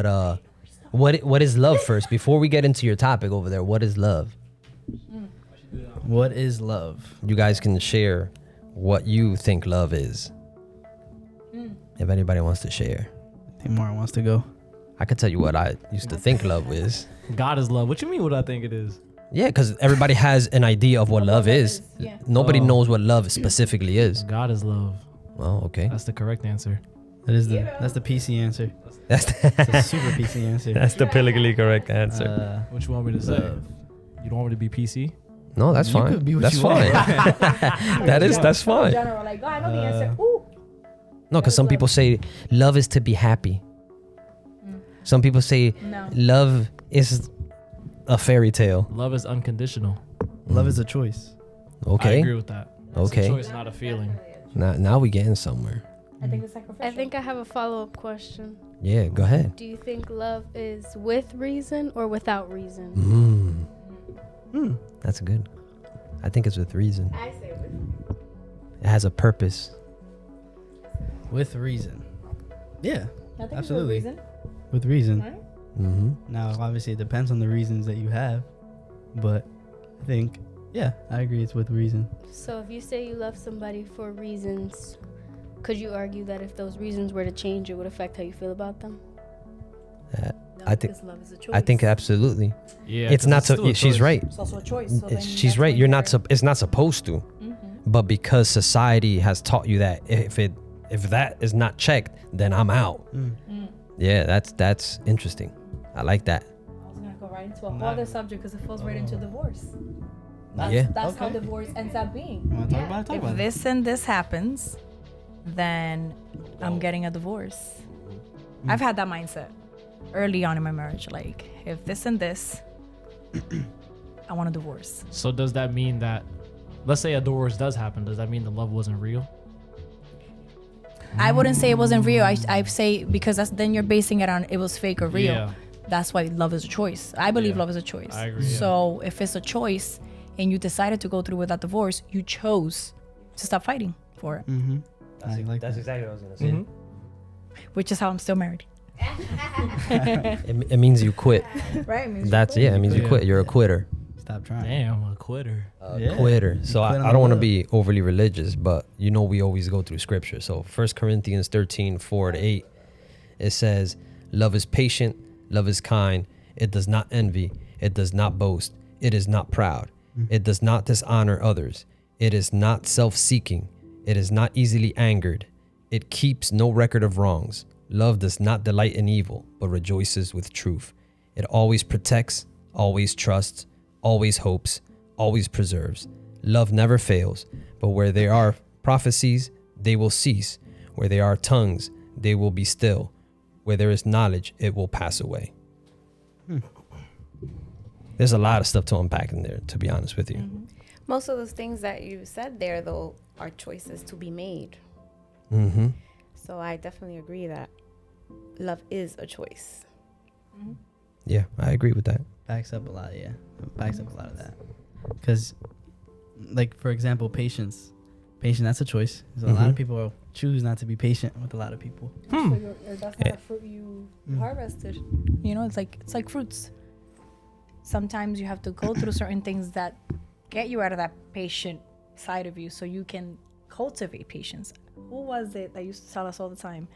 But what is love first? Before we get into your topic over there, what is love? What is love? You guys can share what you think love is. If anybody wants to share. I think Mara wants to go. I could tell you what I used to think love is. God is love. What you mean what I think it is? Yeah, because everybody has an idea of what love is. Yeah. Nobody knows what love specifically is. God is love. Well, okay. That's the correct answer. That's the PC answer. That's It's a super PC answer. that's the politically correct answer. What you want me to say? Love. You don't want me to be PC? No, that's You fine. could be what That's you fine. want. That's In fine. general, like, oh, I know the answer. Ooh. No, because some people say love is to be happy. Some people say No. love is a fairy tale. Love is unconditional. Love is a choice. I Okay. agree with that. It's Okay. a choice, not a feeling. Now we getting somewhere. I think it's sacrificial. I think I have a follow-up question. Yeah, go ahead. Do you think love is with reason or without reason? That's good. I think it's with reason. I say with. It has a purpose. With reason. Yeah, I think absolutely. It's with reason. with reason. Right? Now, obviously, it depends on the reasons that you have, but I think, yeah, I agree. It's with reason. So if you say you love somebody for reasons, could you argue that if those reasons were to change, it would affect how you feel about them? I think. Because love is a choice. I think absolutely. Yeah, It's 'cause not still so. a She's choice. right. It's also a choice. So then She's that's right. when You're not. It's not supposed to. But because society has taught you that if that is not checked, then I'm out. Yeah, that's interesting. I like that. I was gonna go right into a whole other subject because it falls right into divorce. Yeah. That's how Okay. divorce ends up being. You want to talk about it? Talk If about it. this and this happens, then I'm getting a divorce. I've had that mindset early on in my marriage. Like, if this and this, I want a divorce. So does that mean that, let's say a divorce does happen, does that mean the love wasn't real? I wouldn't say it wasn't real. I say because then you're basing it on it was fake or real. Yeah. That's why love is a choice. I believe Yeah. love is a choice. I agree, yeah. So if it's a choice and you decided to go through with that divorce, you chose to stop fighting for it, I like that. exactly what I was gonna say. which is how I'm still married. It means you quit. Right? It means you Yeah. quit. You're a quitter. Stop trying. Damn, a quitter. Yeah. Quitter. So quit on I don't want to love. be overly religious, but we always go through scripture. So 1 Corinthians 13:4-8, it says, love is patient, love is kind, it does not envy, it does not boast, it is not proud, it does not dishonor others, it is not self-seeking, it is not easily angered, it keeps no record of wrongs. Love does not delight in evil, but rejoices with truth. It always protects, always trusts, always hopes, always preserves. Love never fails, but where there are prophecies, they will cease. Where there are tongues, they will be still. Where there is knowledge, it will pass away. There's a lot of stuff to unpack in there, to be honest with you. Most of those things that you said there, though, are choices to be made. Mm-hmm. So I definitely agree that love is a choice. Yeah, I agree with that. Backs up a lot, yeah. Backs up a lot of that. Because, like, for example, patience. Patience, that's a choice. So a lot of people choose not to be patient with a lot of people. So that's not a fruit you harvested. You know, it's like fruits. Sometimes you have to go through certain things that get you out of that patient side of you so you can cultivate patience. Who was it that used to tell us all the time?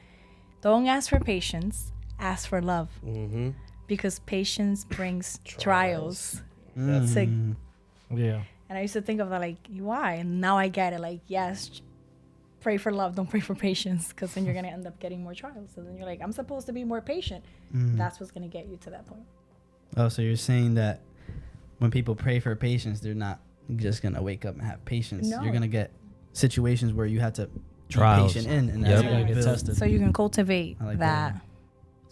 Don't ask for patience, ask for love. Mm-hmm. Because patience brings trials. That's Like, Yeah. and I used to think of that like, why? And now I get it. Like, yes, pray for love, don't pray for patience, because then you're going to end up getting more trials. So then you're like, I'm supposed to be more patient. That's what's going to get you to that point. Oh, so you're saying that when people pray for patience, they're not just going to wake up and have patience. No. You're going to get situations where you have to Trials. be patient in, and Yep. that's You what gotta you get build tested. So you can cultivate I like that that.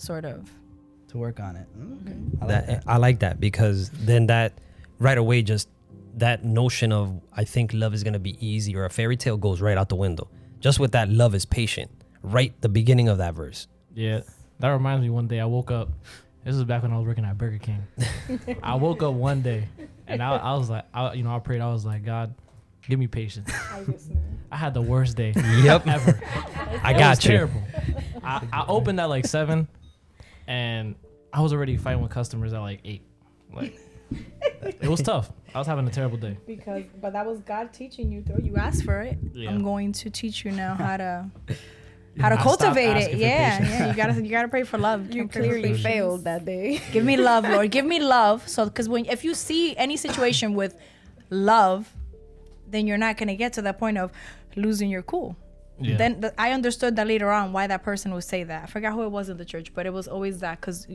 sort of. to work on it. Okay. I like that. I like that because then that right away just that notion of I think love is gonna be easy or a fairy tale goes right out the window. Just with that love is patient. Right the beginning of that verse. Yeah. That reminds me one day I woke up. This was back when I was working at Burger King. I woke up one day and I was like, I prayed. I was like, God, give me patience. I had the worst day Yep. ever. I It got was you. terrible. I opened at like 7. and I was already fighting with customers at like 8. Like, it was tough. I was having a terrible day. But that was God teaching you through. You asked for it. Yeah. I'm going to teach you now how to I stopped cultivate it. asking for Yeah, patience. yeah. You gotta pray for love. You Can't pray for clearly patience. failed that day. Give me love, Lord. Give me love. So, because if you see any situation with love, then you're not gonna get to that point of losing your cool. Yeah. Then I understood that later on why that person would say that. I forgot who it was in the church, but it was always that, because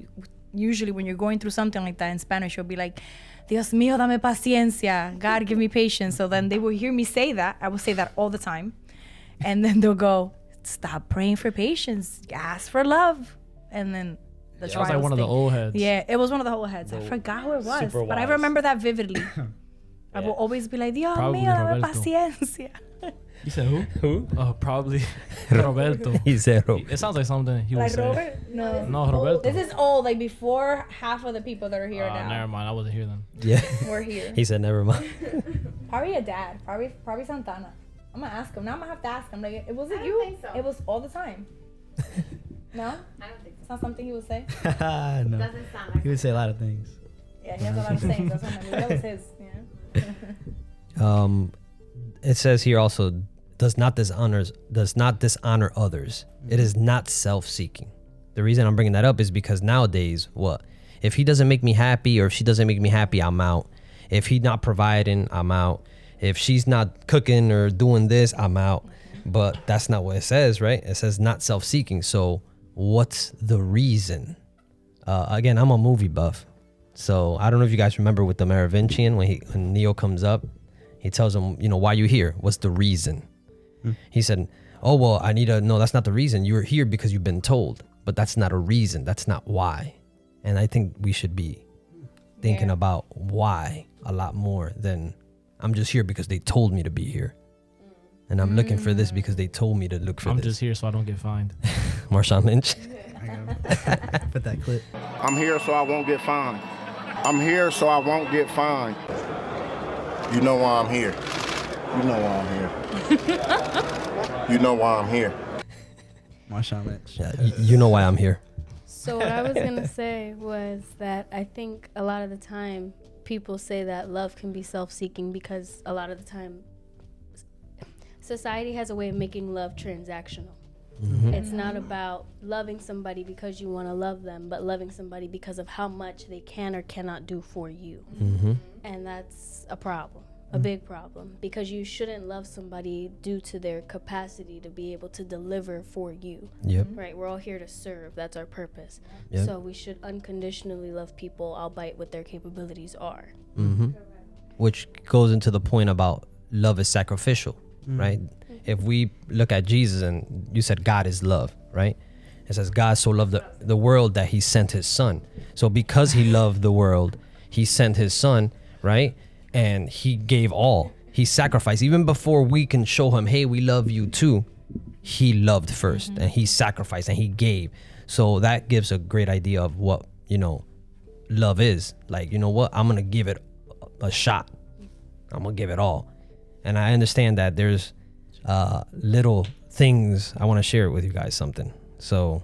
usually when you're going through something like that in Spanish, you'll be like, Dios mío, dame paciencia. God, give me patience. So then they will hear me say that. I will say that all the time. And then they'll go, stop praying for patience. Ask for love. And then the That was trials like one of the thing. old heads. Yeah, it was one of the old heads. I forgot who it was, super but I wise. remember that vividly. I Yeah. will always be like, Dios Probably mío, dame Roberto. paciencia. You said who? Who? Oh, probably Roberto. He said, It sounds like something he would Like say. Robert? No. No, Roberto. This is old, like before half of the people that are here now. Never mind. I wasn't here then. yeah. We're here. He said, never mind. Probably a dad. Probably Santana. I'm gonna ask him. Now I'm gonna have to ask him. Like, was it I don't you? think so. It was all the time. No? I don't think It's not something he would say? no. Doesn't sound like He would say a lot of things. Yeah, he has a lot of sayings. That's what I mean. That was his, It says here also, does not dishonor others. It is not self-seeking. The reason I'm bringing that up is because nowadays, what? If he doesn't make me happy, or if she doesn't make me happy, I'm out. If he's not providing, I'm out. If she's not cooking or doing this, I'm out. But that's not what it says, right? It says not self-seeking. So what's the reason? Again, I'm a movie buff. So I don't know if you guys remember with the Merovingian, when Neo comes up, he tells him, why you here? What's the reason? He said, oh, well, I need to know. That's not the reason. You're here because you've been told. But that's not a reason. That's not why. And I think we should be thinking about why a lot more than I'm just here because they told me to be here. And I'm looking for this because they told me to look for I'm this. just here so I don't get fined. Marshawn Lynch. Put that clip. I'm here so I won't get fined. I'm here so I won't get fined. You know why I'm here. You know why I'm here. You know why I'm here. Marshawn Lynch. Yeah, you know why I'm here. So what I was gonna say was that I think a lot of the time people say that love can be self-seeking because a lot of the time society has a way of making love transactional. It's not about loving somebody because you want to love them, but loving somebody because of how much they can or cannot do for you. And that's a problem, a big problem, because you shouldn't love somebody due to their capacity to be able to deliver for you. Yep. Right, we're all here to serve. That's our purpose. Yep. So we should unconditionally love people, albeit what their capabilities are. Which goes into the point about love is sacrificial, right? If we look at Jesus, and you said God is love, right? It says God so loved the world that he sent his son. So because he loved the world, he sent his son, right? And he gave all. He sacrificed. Even before we can show him, hey, we love you too, he loved first and he sacrificed and he gave. So that gives a great idea of what, love is. Like, you know what? I'm going to give it a shot. I'm going to give it all. And I understand that there's little things I want to share with you guys something. So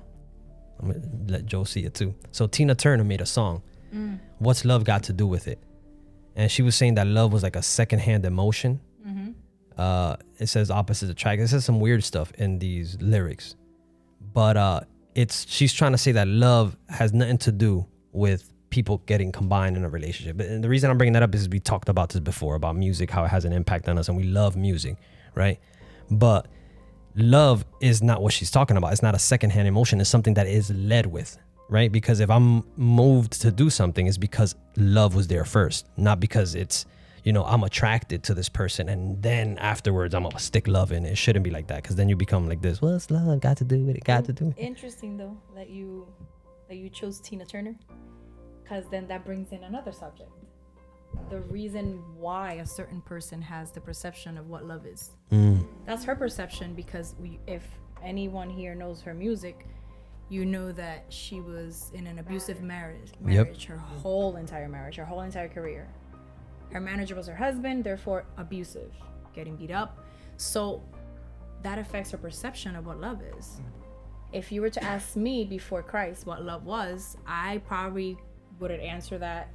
I'm gonna let Joe see it too. So Tina Turner made a song. What's love got to do with it? And she was saying that love was like a secondhand emotion. It says opposites attract. It says some weird stuff in these lyrics, but she's trying to say that love has nothing to do with people getting combined in a relationship. And the reason I'm bringing that up is we talked about this before, about music, how it has an impact on us, and we love music, right? But love is not what she's talking about. It's not a secondhand emotion. It's something that is led with, right? Because if I'm moved to do something, it's because love was there first, not because it's, I'm attracted to this person and then afterwards I'm gonna stick love in it. It shouldn't be like that, because then you become like this. What's love got to do with it? Got to do with it. Interesting though that you chose Tina Turner, because then that brings in another subject. The reason why a certain person has the perception of what love is. That's her perception, because if anyone here knows her music, you know that she was in an abusive marriage her whole entire marriage, her whole entire career. Her manager was her husband, therefore abusive, getting beat up. So that affects her perception of what love is. if you were to ask me before Christ what love was, I probably wouldn't answer that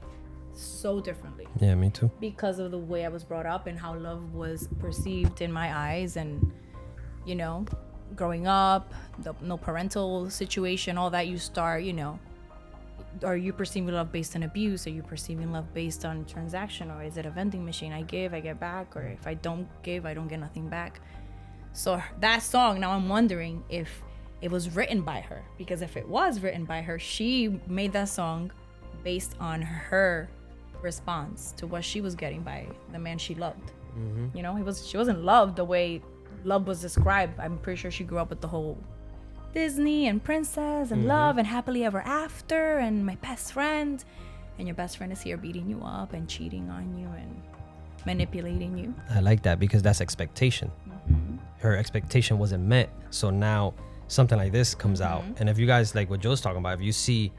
so differently. Yeah, me too. Because of the way I was brought up and how love was perceived in my eyes, and you know, growing up, no parental situation, all that, you start, you know, are you perceiving love based on abuse? Are you perceiving love based on transaction? Or is it a vending machine? I give, I get back, or if I don't give, I don't get nothing back. So that song, now I'm wondering if it was written by her, because if it was written by her, she made that song based on her response to what she was getting by the man she loved. You know, she wasn't loved the way love was described. I'm pretty sure she grew up with the whole Disney and princess and love and happily ever after and my best friend, and your best friend is here beating you up and cheating on you and manipulating you. I like that, because that's expectation. Her expectation wasn't met, so now something like this comes out. And if you guys like what Joe's talking about, if you see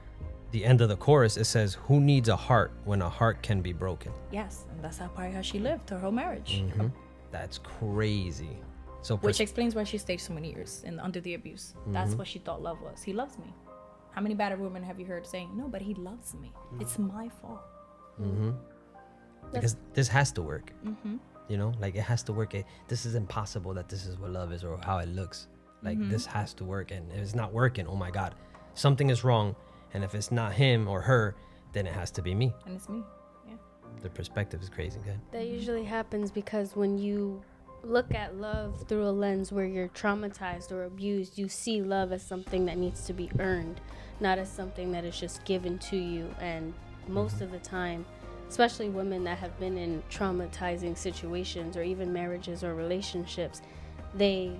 the end of the chorus, it says, who needs a heart when a heart can be broken? Yes, and that's probably how she lived her whole marriage. That's crazy. So Which explains why she stayed so many years under the abuse. That's what she thought love was. He loves me. How many battered women have you heard saying, no, but he loves me. It's my fault. because this has to work. You know, like it has to work. This is impossible that this is what love is or how it looks. Like this has to work, and if it's not working, oh my God, something is wrong. And if it's not him or her, then it has to be me. And it's me. Yeah. The perspective is crazy, good. That usually happens because when you look at love through a lens where you're traumatized or abused, you see love as something that needs to be earned, not as something that is just given to you. And most of the time, especially women that have been in traumatizing situations or even marriages or relationships, they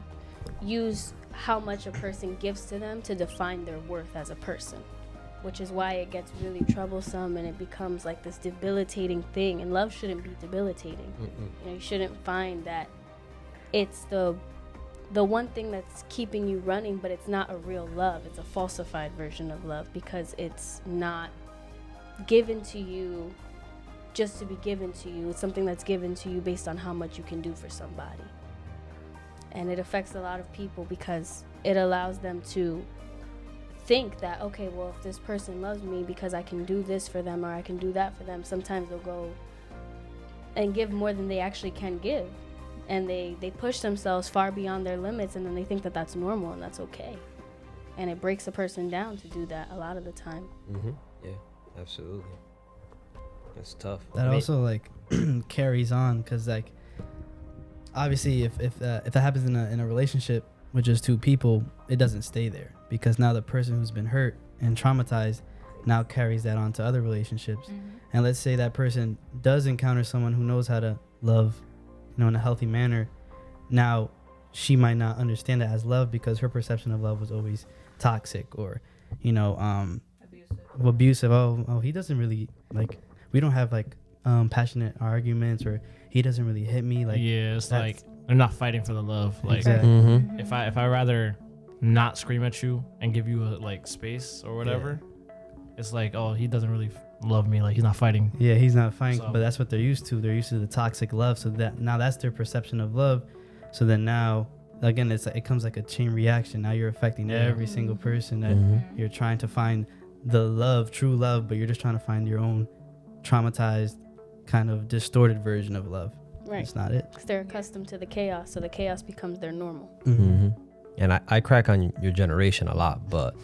use how much a person gives to them to define their worth as a person, which is why it gets really troublesome and it becomes like this debilitating thing. And love shouldn't be debilitating. You know, you shouldn't find that it's the one thing that's keeping you running, but it's not a real love. It's a falsified version of love because it's not given to you just to be given to you. It's something that's given to you based on how much you can do for somebody. And it affects a lot of people because it allows them to think that, okay, well, if this person loves me because I can do this for them or I can do that for them, sometimes they'll go and give more than they actually can give. And they push themselves far beyond their limits, and then they think that that's normal and that's okay. And it breaks a person down to do that a lot of the time. Yeah, absolutely. It's tough. That also like carries on because like obviously if that happens in a relationship with just two people, it doesn't stay there because now the person who's been hurt and traumatized now carries that on to other relationships. And let's say that person does encounter someone who knows how to love, you know, in a healthy manner. Now she might not understand that as love because her perception of love was always toxic or, you know, abusive. Oh, he doesn't really like. We don't have like passionate arguments, or he doesn't really hit me. Like yeah, it's like they're not fighting for the love. Like exactly. if I rather not scream at you and give you a like space or whatever, it's like, oh, he doesn't really love me. Like he's not fighting. Yeah, he's not fighting. So, but that's what they're used to. They're used to the toxic love. So that now that's their perception of love. So then now again, it comes like a chain reaction. Now you're affecting every single person that you're trying to find the love, true love, but you're just trying to find your own traumatized kind of distorted version of love. Right. That's not it. Because they're accustomed to the chaos, so the chaos becomes their normal. And I crack on your generation a lot, but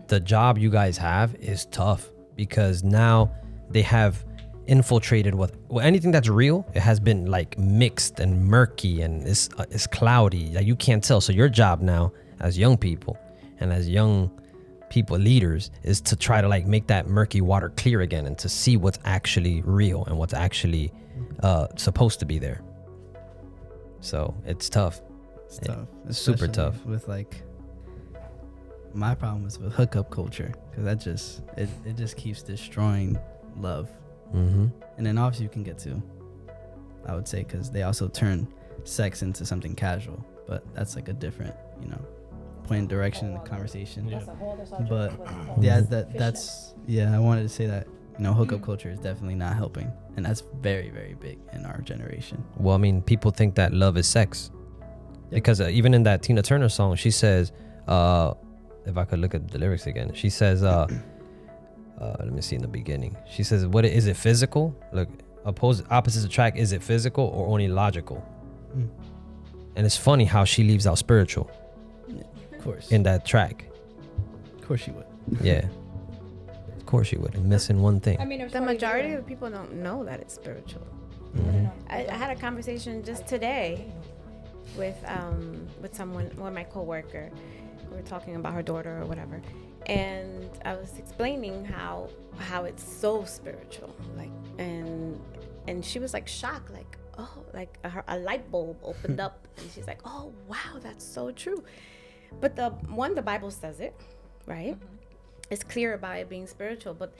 the job you guys have is tough because now they have infiltrated with anything that's real. It has been like mixed and murky and it's cloudy. Like you can't tell. So your job now as young people and as young people, leaders, is to try to like make that murky water clear again and to see what's actually real and what's actually supposed to be there. So it's tough. It's tough. It's super Especially tough. with like my problem is with hookup culture because that just it just keeps destroying love. And then obviously you can get to, I would say, because they also turn sex into something casual, but that's like a different, you know, point in direction in the conversation. But yeah, that's I wanted to say that, you know, hookup culture is definitely not helping, and that's very, very big in our generation. Well, I mean, people think that love is sex because even in that Tina Turner song, she says, if I could look at the lyrics again. She says, let me see in the beginning. She says, "What is it physical? Look, opposites attract. Is it physical or only logical?" And it's funny how she leaves out spiritual Of course. in that track. Of course she would. Yeah, of course she would. Missing one thing. I mean, The majority of people don't know that it's spiritual. I had a conversation just today with someone, my coworker. We were talking about her daughter or whatever, and I was explaining how it's so spiritual, like, and she was like shocked, like, oh, like a light bulb opened up, and she's like, oh wow, that's so true. But the Bible says it, right? It's clear about it being spiritual, but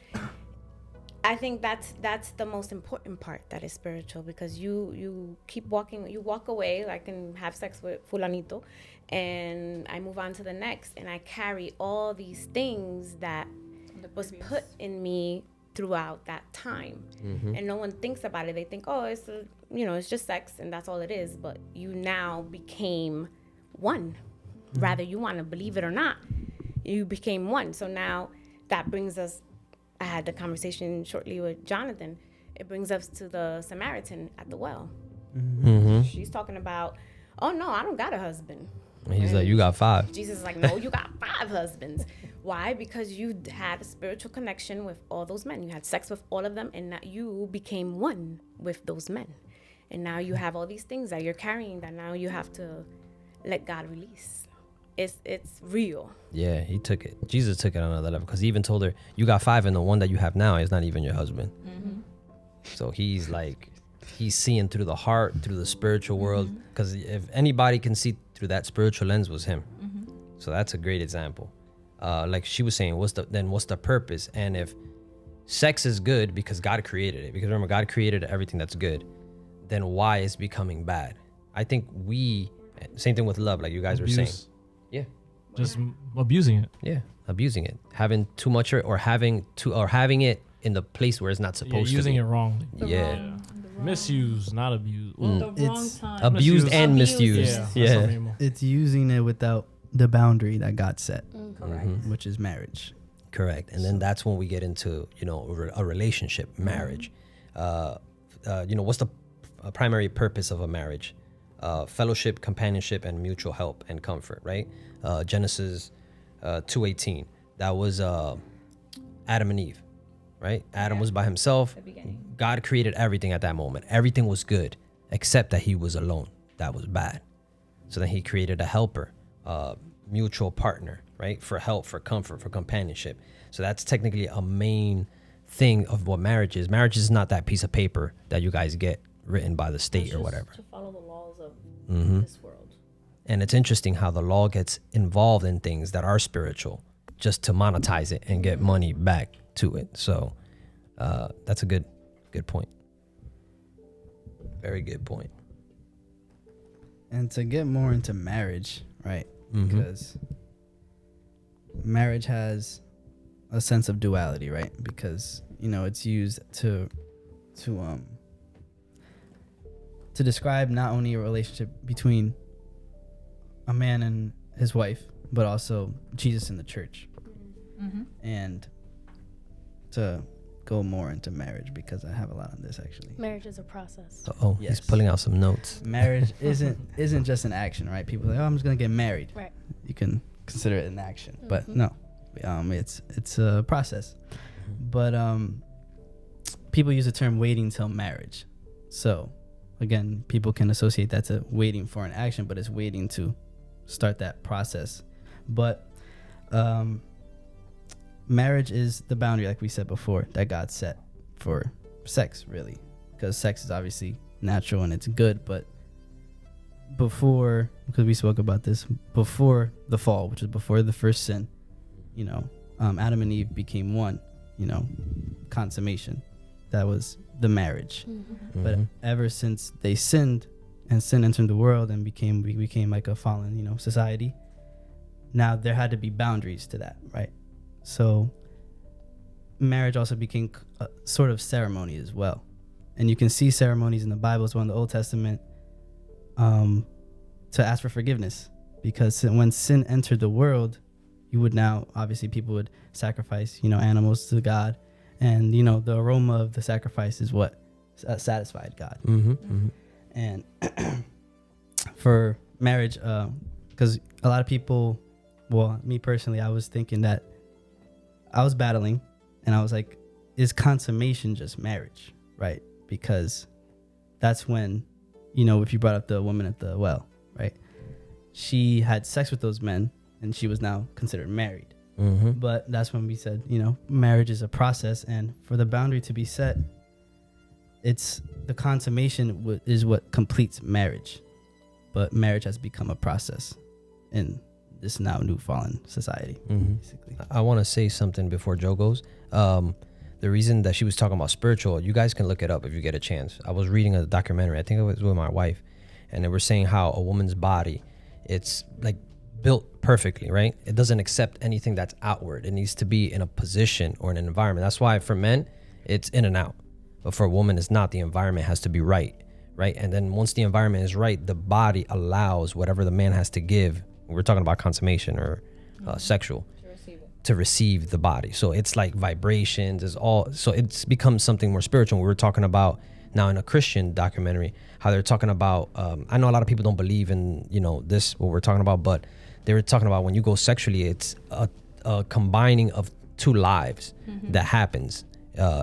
I think that's the most important part, that is spiritual, because you keep walking, you walk away, like, and have sex with fulanito, and I move on to the next, and I carry all these things that was put in me throughout that time, and no one thinks about it. They think, oh, it's just sex and that's all it is, but you now became one. Rather you want to believe it or not, you became one. So now that brings us, I had the conversation shortly with Jonathan, it brings us to the Samaritan at the well. She's talking about, oh no, I don't got a husband. And he's like, you got 5. Jesus is like, no, you got 5 husbands. Why? Because you had a spiritual connection with all those men. You had sex with all of them, and that you became one with those men. And now you have all these things that you're carrying that now you have to let God release. It's real. Yeah, he took it. Jesus took it on another level, because he even told her, you got 5, and the one that you have now is not even your husband. So he's seeing through the heart, through the spiritual world, because if anybody can see through that spiritual lens, was him. So that's a great example. Like she was saying, what's the purpose? And if sex is good because God created it, because remember, God created everything that's good, then why is becoming bad? I think same thing with love, like you guys were saying. Yeah. Just abusing it. Yeah, abusing it, having too much, or having it in the place where it's not supposed to be. Using it wrongly. Yeah. Misuse, not abuse. The wrong It's time. Abused Misuse. and misused. That's Yeah. something more. It's using it without the boundary that God set, Correct. which is marriage. Correct. And then that's when we get into, a relationship, marriage. What's the primary purpose of a marriage? Fellowship, companionship, and mutual help and comfort, right? Genesis 2:18. That was Adam and Eve, right? Adam was by himself. God created everything at that moment. Everything was good, except that he was alone. That was bad. So then he created a helper, mutual partner, right? For help, for comfort, for companionship. So that's technically a main thing of what marriage is. Marriage is not that piece of paper that you guys get written by the state or whatever. To follow the laws of this world. And it's interesting how the law gets involved in things that are spiritual just to monetize it and get money back to it. So that's a good point. Very good point. And to get more into marriage, right? Because marriage has a sense of duality, right? Because it's used to describe not only a relationship between a man and his wife, but also Jesus and the church. And to go more into marriage, because I have a lot on this actually. Marriage is a process. He's Yes. pulling out some notes. Marriage isn't just an action, right? People are like, oh, I'm just gonna get married. Right. You can consider it an action, but no, it's a process. But people use the term waiting till marriage. So again, people can associate that to waiting for an action, but it's waiting to start that process. But marriage is the boundary, like we said before, that God set for sex, really, because sex is obviously natural and it's good. But because we spoke about this before the fall, which is before the first sin, Adam and Eve became one, consummation. That was the marriage. But ever since they sinned and sin entered the world and we became like a fallen, society, now there had to be boundaries to that, right? So marriage also became a sort of ceremony as well. And you can see ceremonies in the Bible as well, in the Old Testament, to ask for forgiveness. Because when sin entered the world, you would now, obviously people would sacrifice, animals to God. And, the aroma of the sacrifice is what satisfied God. And for marriage, because a lot of people, well, me personally, I was thinking that I was battling, and I was like, is consummation just marriage, right? Because that's when, if you brought up the woman at the well, right? She had sex with those men, and she was now considered married. But that's when we said, marriage is a process, and for the boundary to be set, it's the consummation is what completes marriage. But marriage has become a process in this now new fallen society, basically. I want to say something before Joe goes. The reason that she was talking about spiritual, you guys can look it up if you get a chance. I was reading a documentary, I think it was with my wife, and they were saying how a woman's body, it's like built perfectly, right? It doesn't accept anything that's outward. It needs to be in a position or in an environment. That's why for men, it's in and out. But for a woman, it's not. The environment has to be right? And then once the environment is right, the body allows whatever the man has to give. We're talking about consummation or sexual. To receive the body. So it's like vibrations is all. So it's become something more spiritual. We were talking about now in a Christian documentary, how they're talking about, I know a lot of people don't believe in, this, what we're talking about, but they were talking about when you go sexually, it's a combining of two lives that happens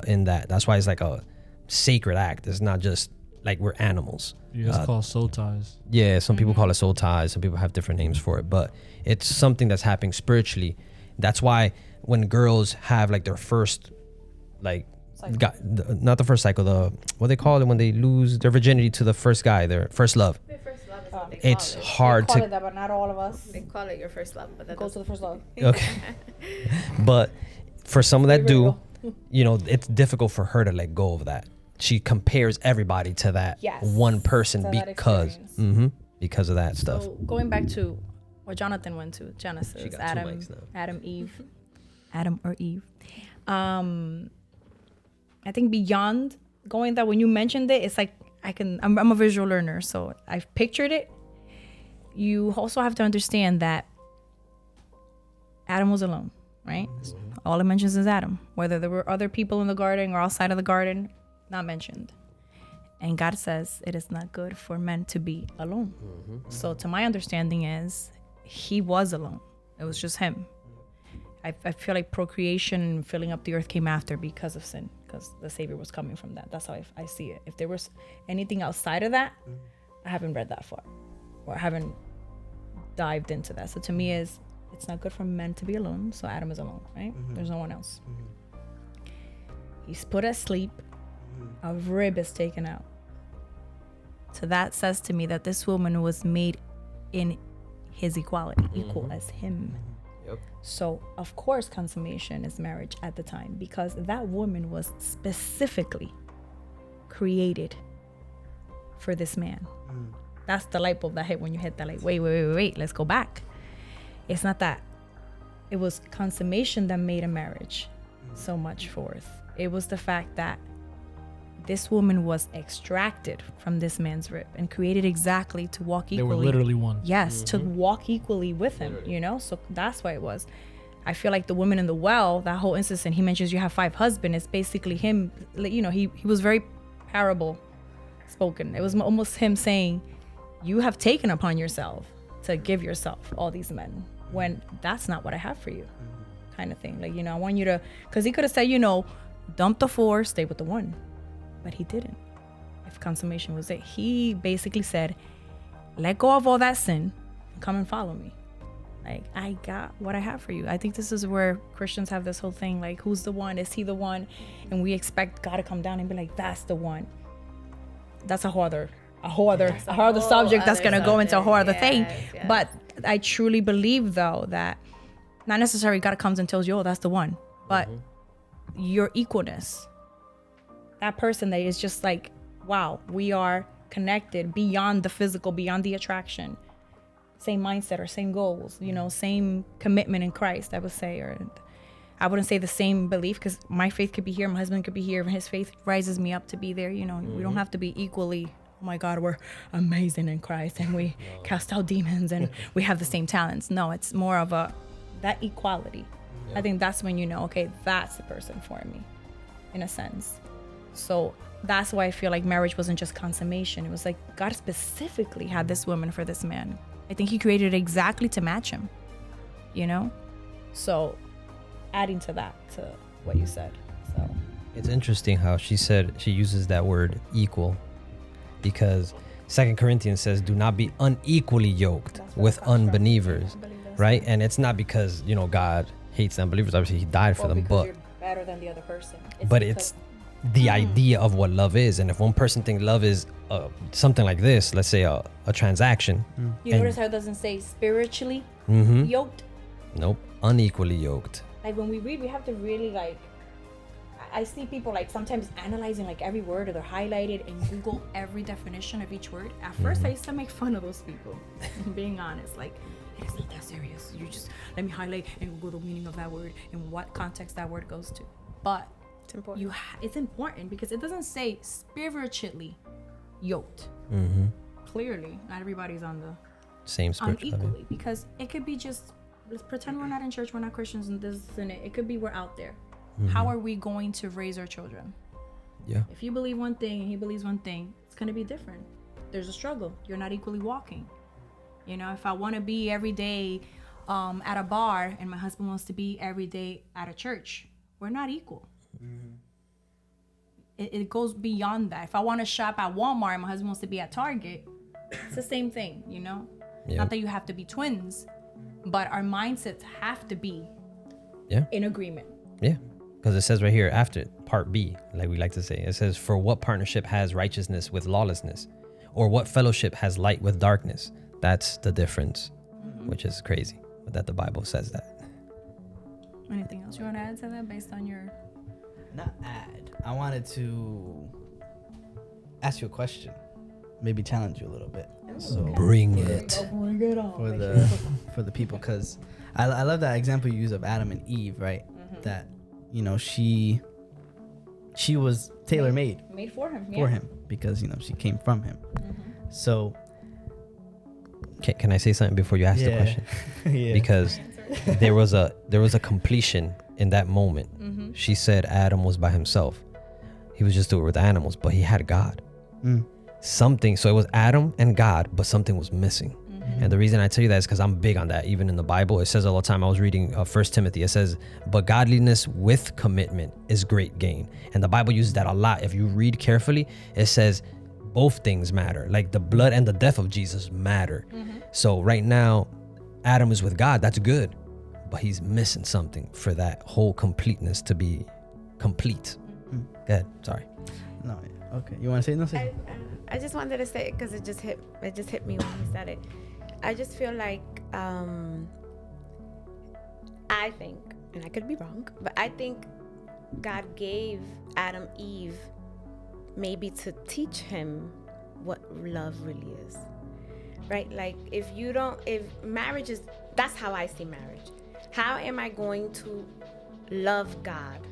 in that. That's why it's like a sacred act. It's not just like we're animals. Yeah, it's called soul ties. Yeah, some people call it soul ties. Some people have different names for it, but it's something that's happening spiritually. That's why when girls have like their first, not the first cycle, what they call it when they lose their virginity to the first guy, their first love. Their first love is what they It's call it. hard They call to. it that, but not all of us. They call it your first love, but that Go to the first love. Okay. But for some that do, it's difficult for her to let go of that. She compares everybody to that one person to that because of that stuff. So going back to what Jonathan went to, Genesis, She got Adam, 2 mics now. Adam or Eve. I think beyond going that, when you mentioned it, it's like I'm a visual learner, so I've pictured it. You also have to understand that Adam was alone, right? All it mentions is Adam. Whether there were other people in the garden or outside of the garden, not mentioned. And God says it is not good for men to be alone. So to my understanding is he was alone. It was just him. I feel like procreation and filling up the earth came after because of sin, because the Savior was coming from that. That's how I see it. If there was anything outside of that, I haven't read that far or I haven't dived into that. So to me it's not good for men to be alone. So Adam is alone, right? There's no one else. He's put asleep. A rib is taken out. So that says to me that this woman was made in his equality, equal as him. So of course consummation is marriage at the time, because that woman was specifically created for this man. That's the light bulb that hit when you hit that, like, wait, let's go back. It's not that it was consummation that made a marriage so much forth. It was the fact that this woman was extracted from this man's rib and created exactly to walk equally. They were literally one. Yes, to walk equally with him, So that's why it was. I feel like the woman in the well, that whole instance, and he mentions you have 5 husbands, it's basically him, he was very parable spoken. It was almost him saying, you have taken upon yourself to give yourself all these men when that's not what I have for you, kind of thing. Like, I want you to, because he could have said, dump the 4, stay with the 1. But he didn't. If consummation was it, he basically said, let go of all that sin and come and follow me. Like, I got what I have for you. I think this is where Christians have this whole thing, like, who's the one? Is he the one? And we expect God to come down and be like, that's the one. That's a whole other subject that's going to go into a whole other thing. Yes. But I truly believe, though, that not necessarily God comes and tells you, oh, that's the one. But your equalness, that person that is just like, wow, we are connected beyond the physical, beyond the attraction. Same mindset or same goals, same commitment in Christ, I would say. Or I wouldn't say the same belief, because my faith could be here, my husband could be here, and his faith rises me up to be there. We don't have to be equally, oh my God, we're amazing in Christ and we cast out demons and we have the same talents. No, it's more of that equality. I think that's when you know, okay, that's the person for me, in a sense. So that's why I feel like marriage wasn't just consummation. It was like God specifically had this woman for this man. I think he created it exactly to match him, you know? So adding to that, to what you said. So It's interesting how she said she uses that word equal, because 2 Corinthians says, do not be unequally yoked with unbelievers, right? And it's not because, you know, God hates unbelievers. Obviously, he died for them, but you're better than the other person. it's the idea of what love is. And if one person thinks love is something like this, let's say a transaction. You notice how it doesn't say spiritually yoked? Nope, unequally yoked. Like when we read, we have to really like, I see people like sometimes analyzing like every word, or they're highlighted and Google every definition of each word. At first I used to make fun of those people, being honest, like it is not that serious. You just let me highlight and Google the meaning of that word and what context that word goes to. But It's important. it's important because it doesn't say spiritually yoked. Clearly, not everybody's on the Same spiritual level. unequally, because it could be just, let's pretend we're not in church, we're not Christians, and this and it could be we're out there. How are we going to raise our children? Yeah. If you believe one thing and he believes one thing, it's going to be different. There's a struggle. You're not equally walking. You know, if I want to be every day at a bar and my husband wants to be every day at a church, we're not equal. It goes beyond that. If I want to shop at Walmart and my husband wants to be at Target, it's the same thing, you know? Yeah. Not that you have to be twins, but our mindsets have to be in agreement. Yeah. Because it says right here after part B, like we like to say, it says, for what partnership has righteousness with lawlessness? Or what fellowship has light with darkness? That's the difference, which is crazy, but that the Bible says that. Anything else you want to add to that based on your... Not add. I wanted to ask you a question, maybe challenge you a little bit. So Bring it. for the people, because I love that example you use of Adam and Eve, right? That, you know, she was tailor made Made for him. for him because, you know, she came from him. So Can I say something before you ask the question? yeah. Because there was a completion in that moment. She said Adam was by himself. He was just doing it with animals, but he had God. Something, so it was Adam and God, but something was missing. And the reason I tell you that is because I'm big on that. Even in the Bible, it says all the time. I was reading 1 Timothy. It says, but godliness with commitment is great gain. And the Bible uses that a lot. If you read carefully, it says both things matter. Like the blood and the death of Jesus matter. So right now, Adam is with God. That's good. But he's missing something for that whole completeness to be complete. Go ahead. Sorry. No, okay. You want to say no? Say. I just wanted to say it because it just hit me when he said it. I just feel like I think, and I could be wrong, but I think God gave Adam Eve maybe to teach him what love really is, right? Like if marriage is, that's how I see marriage. How am I going to love God?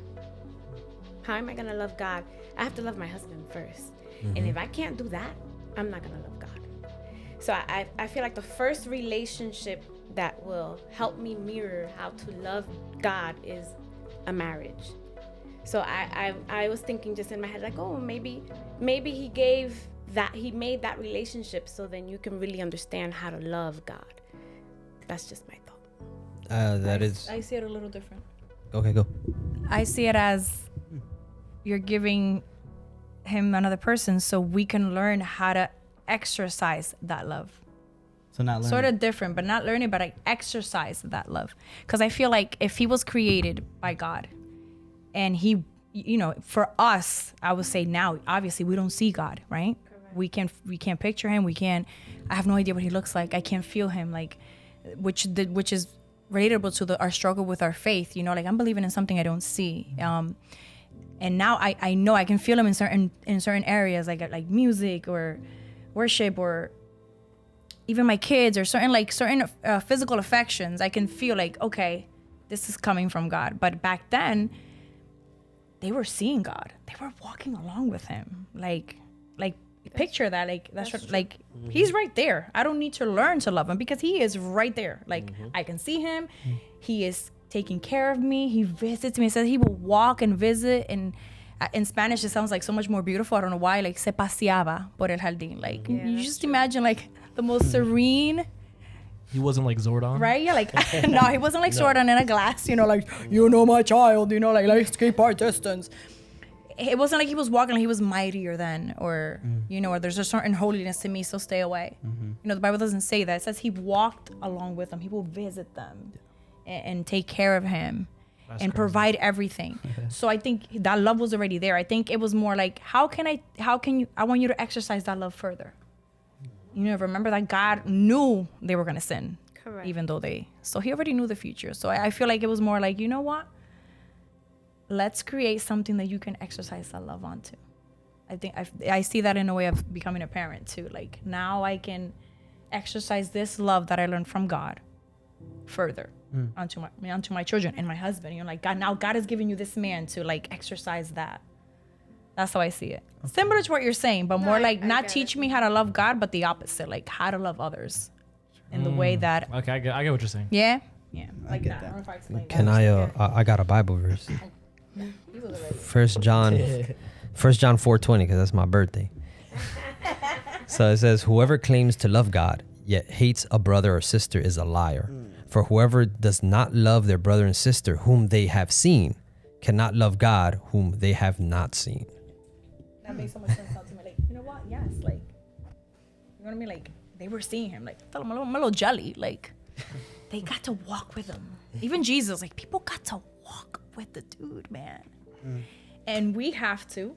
How am I going to love God? I have to love my husband first. And if I can't do that, I'm not going to love God. So I feel like the first relationship that will help me mirror how to love God is a marriage. So I was thinking just in my head, like, oh, maybe he made that relationship so then you can really understand how to love God. That's just my thought. I see it a little different. Okay, go. I see it as you're giving him another person so we can learn how to exercise that love. So not learning. Sort of different, but not learning, but I exercise that love. Because I feel like if he was created by God and he, you know, for us, I would say now, obviously we don't see God, right? Correct. We can't picture him. I have no idea what he looks like. I can't feel him, like, which is relatable to our struggle with our faith, you know, like I'm believing in something I don't see. And now I know I can feel him in certain areas, like music or worship or even my kids or certain physical affections. I can feel like, okay, this is coming from God. But back then, they were seeing God. They were walking along with him. Like picture that. Like that's like he's right there. I don't need to learn to love him because he is right there. Like I can see him. He is taking care of me. He visits me. It says he will walk and visit. And in Spanish, it sounds like so much more beautiful. I don't know why. Like, se paseaba por el jardín. Like, you just imagine, like, the most serene. He wasn't like Zordon. Right? Yeah, like, no, he wasn't like Zordon in a glass, like, my child, like escape our distance. It wasn't like he was walking like he was mightier than, or, or there's a certain holiness to me, so stay away. The Bible doesn't say that. It says he walked along with them. He will visit them and take care of him. That's and crazy. Provide everything. So I think that love was already there. I think it was more like, I want you to exercise that love further. Remember that God knew they were going to sin. Correct. Even though so he already knew the future. So I feel like it was more like, you know what? Let's create something that you can exercise that love onto. I think I see that in a way of becoming a parent too. Like, now I can exercise this love that I learned from God further onto my children and my husband. Like, God has given you this man to like exercise that. That's how I see it. Okay. Similar to what you're saying, but more like not teach me how to love God, but the opposite, like how to love others in the way that. Okay, I get what you're saying. Yeah. Like that. I don't know if I explained Can that. I got a Bible verse. 1 John 4:20, because that's my birthday. So it says, whoever claims to love God yet hates a brother or sister is a liar. For whoever does not love their brother and sister whom they have seen cannot love God whom they have not seen. That makes so much sense to me. Like, you know what? Yes, like, you know what I mean? Like, they were seeing him. Like, I'm a little jelly. Like, they got to walk with him. Even Jesus, like, people got to walk with the dude, man. And we have to.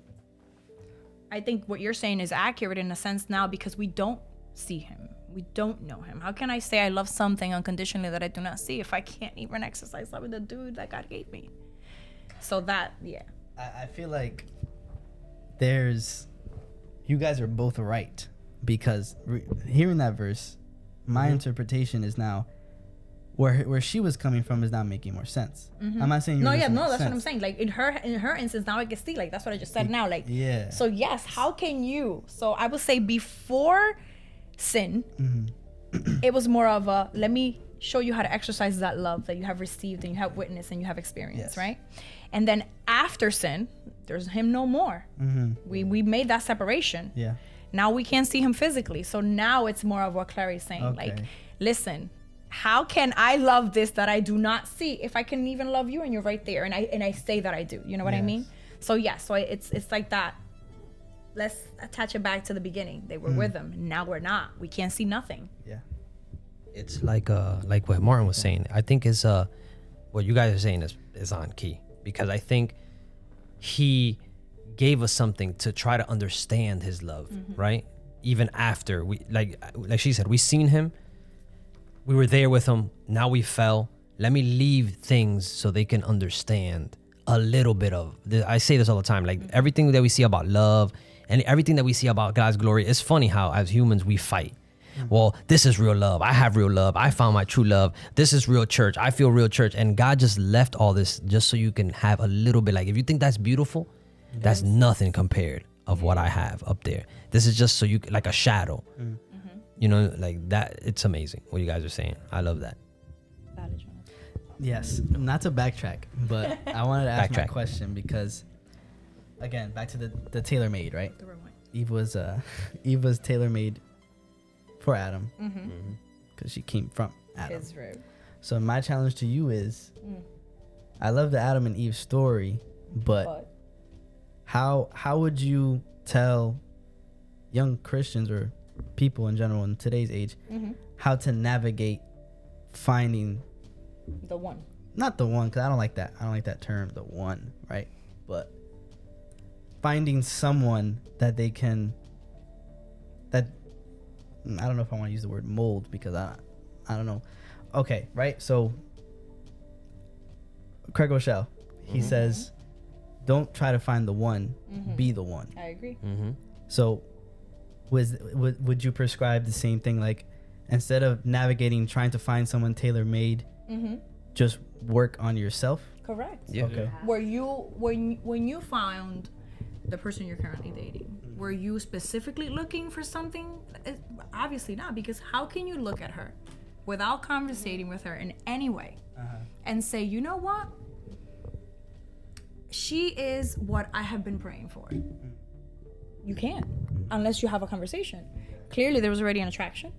I think what you're saying is accurate in a sense now, because we don't see him. We don't know him. How can I say I love something unconditionally that I do not see if I can't even exercise love with the dude that God gave me? So that, yeah. I feel like you guys are both right, because hearing that verse, my interpretation is now where she was coming from is now making more sense. I'm not saying that's what I'm saying. Like in her instance, now I can see, like, that's what I just said now. Like, yeah. So yes, how can you? So I would say before sin, it was more of a, let me show you how to exercise that love that you have received and you have witnessed and you have experienced, right? And then after sin, there's him no more. We made that separation. Yeah. Now we can't see him physically. So now it's more of what Clary's saying. Okay. Like, listen, how can I love this that I do not see if I can even love you and you're right there and I say that I do. You know what I mean? So yeah, so it's like that. Let's attach it back to the beginning. They were with him. Now we're not. We can't see nothing. Yeah. It's like what Martin was saying. I think is what you guys are saying is on key, because I think he gave us something to try to understand his love, right? Even after we, like she said, we seen him, we were there with him, now we fell. Let me leave things so they can understand a little bit of I say this all the time, like everything that we see about love and everything that we see about God's glory. It's funny how as humans we fight. Well, this is real love. I have real love. I found my true love. This is real church. I feel real church. And God just left all this just so you can have a little bit. Like, if you think that's beautiful, that's nothing compared of what I have up there. This is just so you, like a shadow. You know, like that. It's amazing what you guys are saying. I love that. Yes. Not to backtrack, but I wanted to ask my question because, again, back to the tailor-made, right? Eve was tailor-made for Adam, because she came from Adam. So my challenge to you is, I love the Adam and Eve story, but how would you tell young Christians or people in general in today's age how to navigate finding the one? Not the one, because I don't like that term, the one, right? But finding someone that they can, that, I don't know if I want to use the word mold, because I don't know. Okay, right? So Craig Rochelle, he says, don't try to find the one, be the one. I agree. So would you prescribe the same thing? Like, instead of navigating, trying to find someone tailor-made, just work on yourself? Correct. Yeah. Okay. Were you, when you found the person you're currently dating, were you specifically looking for something? Obviously not, because how can you look at her without conversating with her in any way and say, you know what? She is what I have been praying for. You can't, unless you have a conversation. Clearly, there was already an attraction.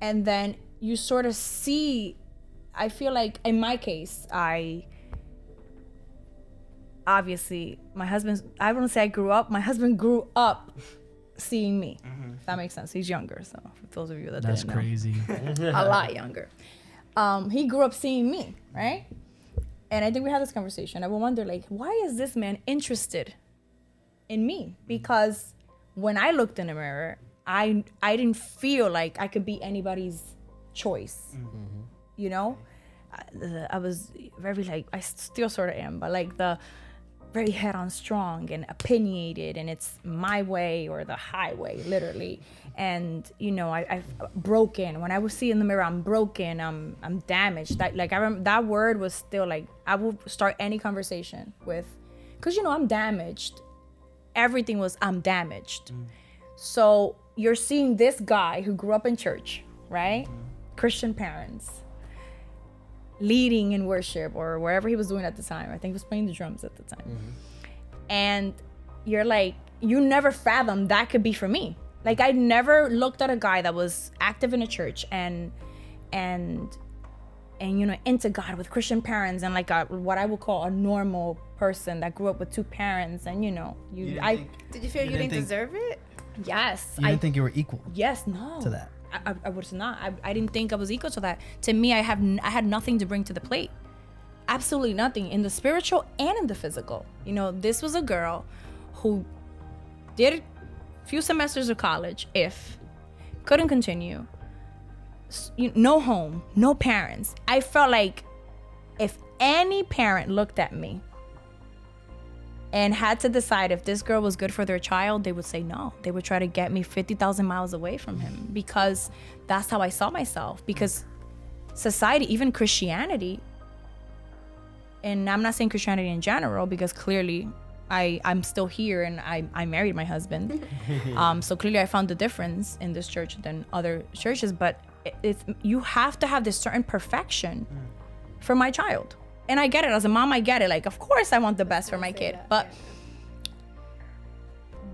And then you sort of see, I feel like in my case, obviously, my husband, I wouldn't say I grew up, my husband grew up seeing me. If that makes sense. He's younger, so for those of you that That's didn't know. crazy. A lot younger. He grew up seeing me, right? And I think we had this conversation. I would wonder, like, why is this man interested in me? Because when I looked in the mirror, I didn't feel like I could be anybody's choice. You know? I was very, like, I still sort of am, but like the very head-on strong and opinionated, and it's my way or the highway, literally. And you know, I've broken. When I would see in the mirror, I'm broken. I'm damaged. That, like, I remember that word was still like, I would start any conversation with, because you know I'm damaged. Everything was I'm damaged. So you're seeing this guy who grew up in church, right? Christian parents, leading in worship or wherever he was doing at the time. I think he was playing the drums at the time. And you're like, you never fathomed that could be for me. Like, I never looked at a guy that was active in a church and you know, into God with Christian parents and like what I would call a normal person that grew up with two parents. And you know, Did you feel you didn't deserve it? Yes. You didn't think you were equal Yes, no. to that. I was not. I didn't think I was equal to that. To me, I had nothing to bring to the plate. Absolutely nothing in the spiritual and in the physical. You know, this was a girl who did a few semesters of college, couldn't continue, no home, no parents. I felt like if any parent looked at me and had to decide if this girl was good for their child, they would say no. They would try to get me 50,000 miles away from him, because that's how I saw myself. Because society, even Christianity, and I'm not saying Christianity in general, because clearly I'm still here and I married my husband. So clearly I found the difference in this church than other churches, but you have to have this certain perfection for my child. And I get it. As a mom, I get it. Like, of course I want the best for my kid. But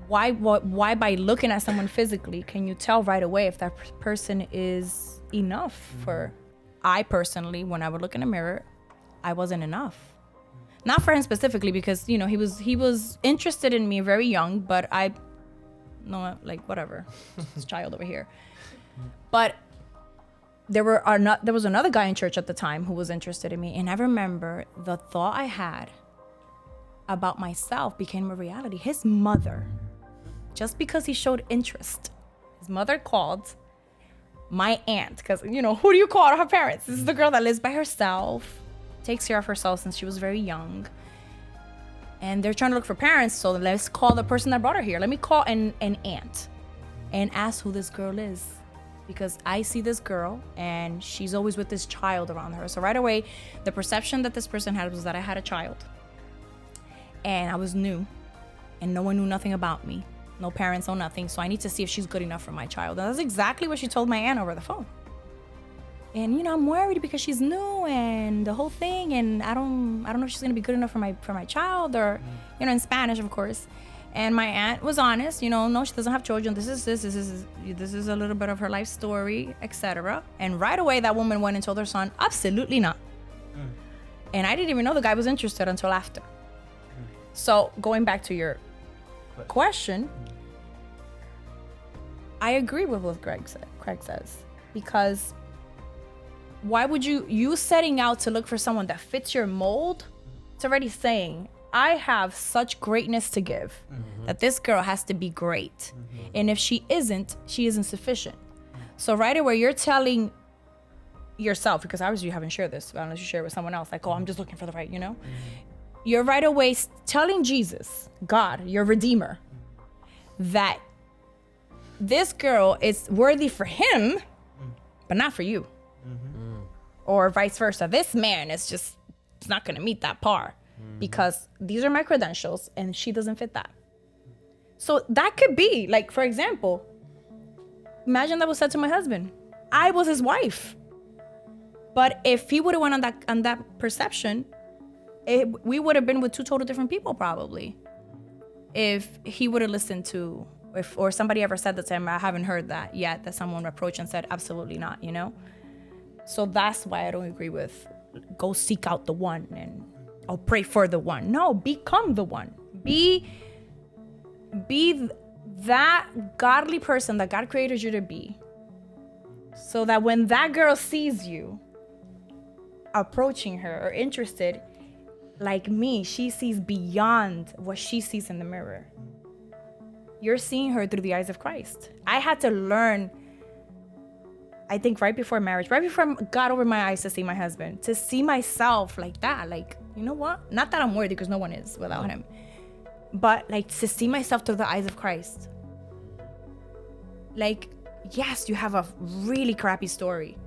why by looking at someone physically can you tell right away if that person is enough for... I personally, when I would look in the mirror, I wasn't enough. Not for him specifically, because, you know, he was interested in me very young, but like, whatever. This child over here. But there was another guy in church at the time who was interested in me, and I remember the thought I had about myself became a reality. His mother, just because he showed interest, his mother called my aunt, because, you know, who do you call her parents? This is the girl that lives by herself, takes care of herself since she was very young, and they're trying to look for parents, so let's call the person that brought her here. Let me call an aunt and ask who this girl is, because I see this girl and she's always with this child around her. So right away, the perception that this person had was that I had a child and I was new and no one knew nothing about me. No parents, no nothing. So I need to see if she's good enough for my child. And that's exactly what she told my aunt over the phone. And, you know, I'm worried because she's new and the whole thing, and I don't know if she's gonna be good enough for my child, or, you know, in Spanish, of course. And my aunt was honest, you know, no, she doesn't have children. This is a little bit of her life story, etc. And right away, that woman went and told her son, absolutely not. And I didn't even know the guy was interested until after. So going back to your question, I agree with what Craig says, because why would you setting out to look for someone that fits your mold? It's already saying, I have such greatness to give that this girl has to be great. And if she isn't sufficient. So right away, you're telling yourself, because obviously you haven't shared this, unless you share it with someone else, like, oh, I'm just looking for the right, you know? You're right away telling Jesus, God, your Redeemer, that this girl is worthy for him, but not for you. Or vice versa. This man is just, it's not going to meet that par. Because these are my credentials and she doesn't fit that. So that could be, like, for example, imagine that was said to my husband. I was his wife. But if he would have went on that perception, we would have been with two total different people probably. If he would have listened to, or somebody ever said that to him, I haven't heard that yet, that someone approached and said, absolutely not, you know? So that's why I don't agree with go seek out the one and I'll pray for the one. No, become the one. Be that godly person that God created you to be. So that when that girl sees you approaching her or interested, like me, she sees beyond what she sees in the mirror. You're seeing her through the eyes of Christ. I had to learn, I think right before marriage, right before God opened my eyes to see my husband, to see myself like that. Like, you know what? Not that I'm worthy, because no one is without him. But like to see myself through the eyes of Christ. Like, yes, you have a really crappy story.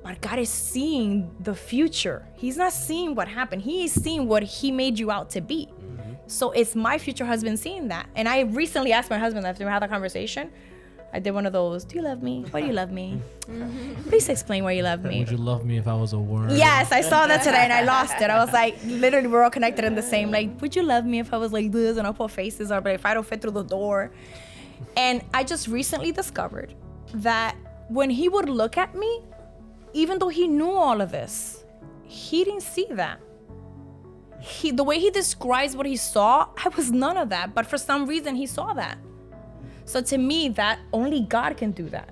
But God is seeing the future. He's not seeing what happened. He is seeing what he made you out to be. So it's my future husband seeing that. And I recently asked my husband after we had that conversation, I did one of those, do you love me? Why do you love me? Please explain why you love me. Would you love me if I was a worm? Yes, I saw that today and I lost it. I was like, literally, we're all connected in the same. Like, would you love me if I was like this and I'll put faces, or if I don't fit through the door? And I just recently discovered that when he would look at me, even though he knew all of this, he didn't see that. The way he describes what he saw, I was none of that. But for some reason, he saw that. So to me, that only God can do that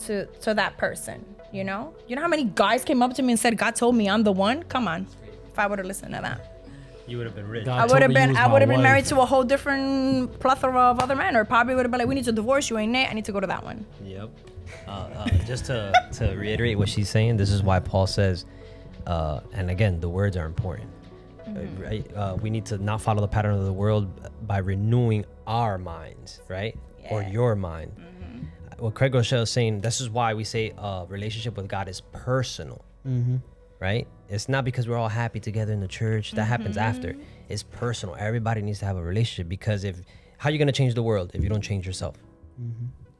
to that person, you know? You know how many guys came up to me and said, God told me I'm the one? Come on. If I would have listened to that. You would have been rich. I would have been married to a whole different plethora of other men, or probably would have been like, we need to divorce you, ain't it? I need to go to that one. Yep. Just to reiterate what she's saying, this is why Paul says, and again, the words are important. Right? We need to not follow the pattern of the world by renewing our minds, right? Yeah. Or your mind. What Craig Rochelle is saying, this is why we say relationship with God is personal, right? It's not because we're all happy together in the church. That happens after. It's personal. Everybody needs to have a relationship, because how are you going to change the world if you don't change yourself?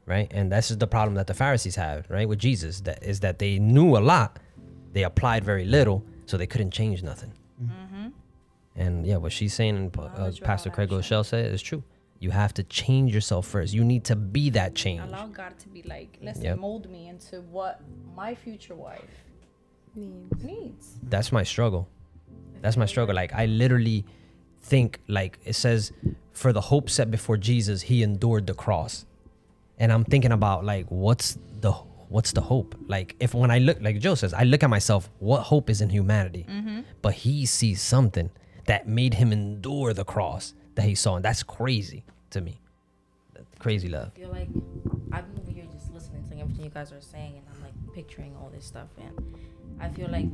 Right? And this is the problem that the Pharisees have, right? With Jesus, that they knew a lot, they applied very little, so they couldn't change nothing. And yeah, what she's saying, and Pastor Craig Rochelle said, is true. You have to change yourself first. You need to be that change. Allow God to be like, listen, mold me into what my future wife needs. That's my struggle. Like, I literally think, like it says, for the hope set before Jesus, he endured the cross. And I'm thinking about, like, what's the hope? Like, when I look, like Joe says, I look at myself, what hope is in humanity? But he sees something that made him endure the cross that he saw. And that's crazy to me. Crazy love. I feel like I'm over here just listening to everything you guys are saying, and I'm like picturing all this stuff. And I feel like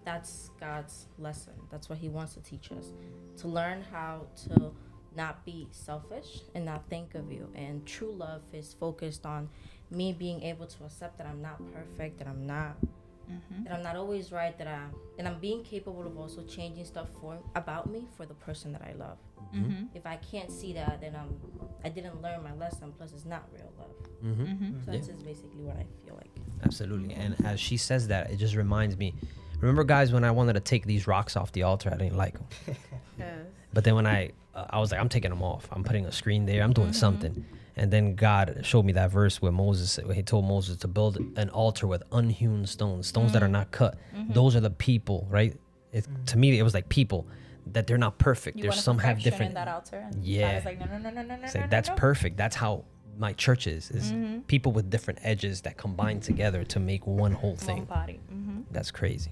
that's God's lesson. That's what he wants to teach us. To learn how to not be selfish and not think of you. And true love is focused on me being able to accept that I'm not perfect, that I'm not always right, and I'm being capable of also changing stuff about me for the person that I love. If I can't see that, then I didn't learn my lesson. Plus, it's not real love. So that's just basically what I feel like. Absolutely. And as she says that, it just reminds me. Remember, guys, when I wanted to take these rocks off the altar, I didn't like them. Yes. But then when I was like, I'm taking them off. I'm putting a screen there. I'm doing something. And then God showed me that verse where he told Moses to build an altar with unhewn stones that are not cut. Those are the people, right? To me, it was like people that they're not perfect. There's some have different. In that altar. Yeah. I was like, no. It's like, that's perfect. That's how my church is people with different edges that combine together to make one whole thing. One body. That's crazy.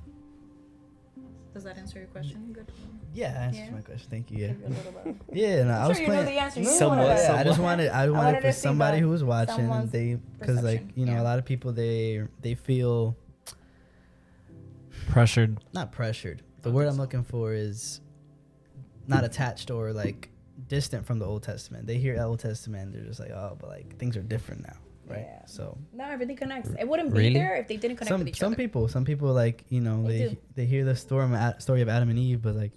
Does that answer your question? Good. Yeah, answers my question. Thank you. Yeah. Yeah, no, I was sure playing. You know the answer. Somewhat. I just wanted for somebody who was watching, someone's because like a lot of people they feel pressured. Not pressured. The word I'm looking for is not attached or like distant from the Old Testament. They hear Old Testament, they're just like, oh, but like things are different now, right? Yeah. So no, everything connects. It wouldn't be there if they didn't connect with each other. Some people like they hear the story of Adam and Eve, but like,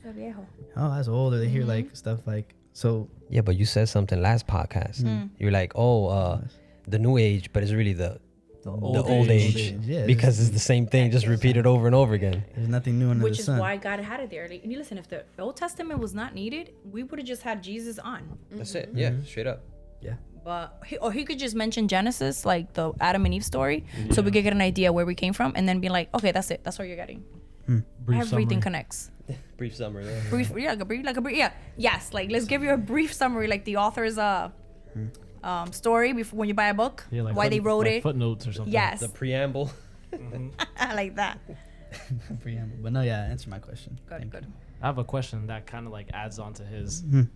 oh, that's old, or they hear like stuff like so. Yeah, but you said something last podcast. You're like, the new age, but it's really the the old age. Yeah, Because it's the same thing, just repeated over and over again. there's nothing new under Which the is sun. why God had it there. Like, and you listen, if the Old Testament was not needed, we would have just had Jesus on. That's it. Yeah, straight up. But he could just mention Genesis, like the Adam and Eve story, so we could get an idea where we came from, and then be like, okay, that's it. That's all you're getting. Brief Everything summary. connects. Brief summary. Yeah. Brief, yeah, like a brief, yeah, yes. Like let's give you a brief summary, like the author's story before when you buy a book, Yeah, like why they wrote like it. footnotes or something. Yes, The preamble. like that. Preamble. But no, yeah, answer my question. Good, Thank good. I have a question that kind of like adds on to his. Mhm.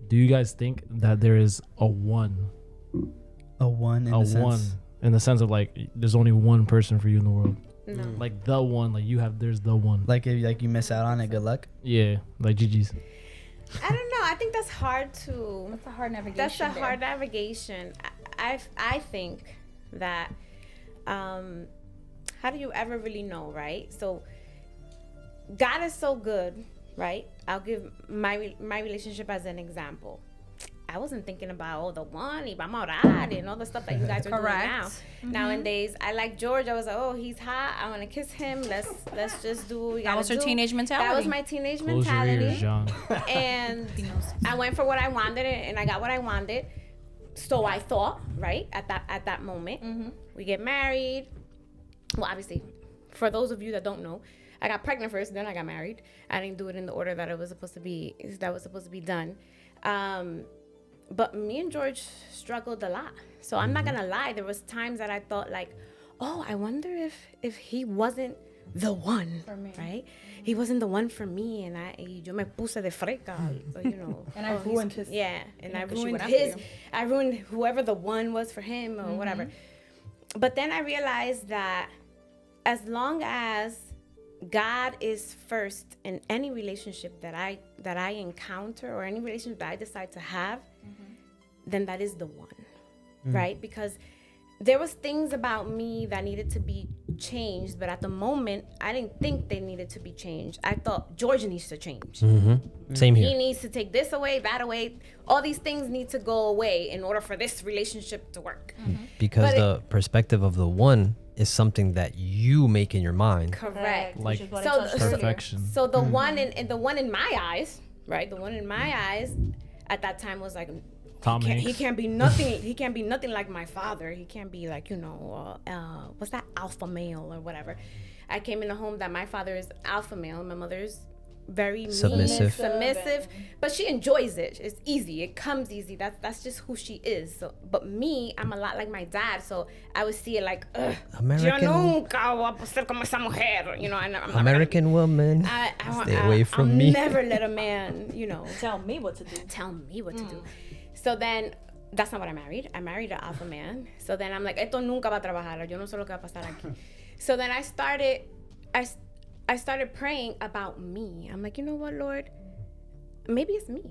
Do you guys think that there is a one, you. A one in a the sense. one, in the sense of like there's only one person for you in the world, No. like the one, like you have, there's the one. Like if you miss out on it, good luck. Yeah, like GG's. I don't know. I think that's hard to. That's a hard navigation. That's a hard navigation. I think that how do you ever really know, right? So God is so good, right? I'll give my relationship as an example. I wasn't thinking about the one, y vamos a orar, and all the stuff that you guys are doing now. Nowadays, I like George. I was like, oh, he's hot. I want to kiss him. Let's just do what we That gotta was her do. teenage mentality. That was my teenage Close your mentality. ears, John. And I went for what I wanted, and I got what I wanted. So I thought, right, at that moment. We get married. Well, obviously, for those of you that don't know, I got pregnant first, then I got married. I didn't do it in the order that it was supposed to be. That was supposed to be done. But me and George struggled a lot. So I'm not gonna lie. There was times that I thought like, oh, I wonder if he wasn't the one for me, right? He wasn't the one for me, and yo me puse de freca, you know. And I ruined his. Yeah, and I because she ruined went after his. you. I ruined whoever the one was for him or whatever. But then I realized that as long as God is first in any relationship that I encounter or any relationship that I decide to have, then that is the one, right? Because there was things about me that needed to be changed, but at the moment, I didn't think they needed to be changed. I thought George needs to change. Same He here. needs to take this away, that away. All these things need to go away in order for this relationship to work. Because But the perspective of the one is something that you make in your mind. Correct. Like perfection. So the one in the one in my eyes, right? The one in my eyes at that time was like, Tom Hanks. he can't be nothing. He can't be nothing like my father. He can't be like, what's that, alpha male or whatever. I came in a home that my father is alpha male. My mother's very mean, submissive, but she enjoys it. It's easy. It comes easy. That's just who she is. So, but me, I'm a lot like my dad. So I would see it like, ugh, American- yo nunca voy a ser como esa mujer. You know, and I'm not American woman, stay away from I'll me. never let a man, Tell me what to do. tell me what to do. So then, that's not what I married. I married an alpha man. So then I'm like, esto nunca va a trabajar. Yo no sé lo que va a pasar aquí. So then I started praying about me. I'm like, you know what, Lord? Maybe it's me.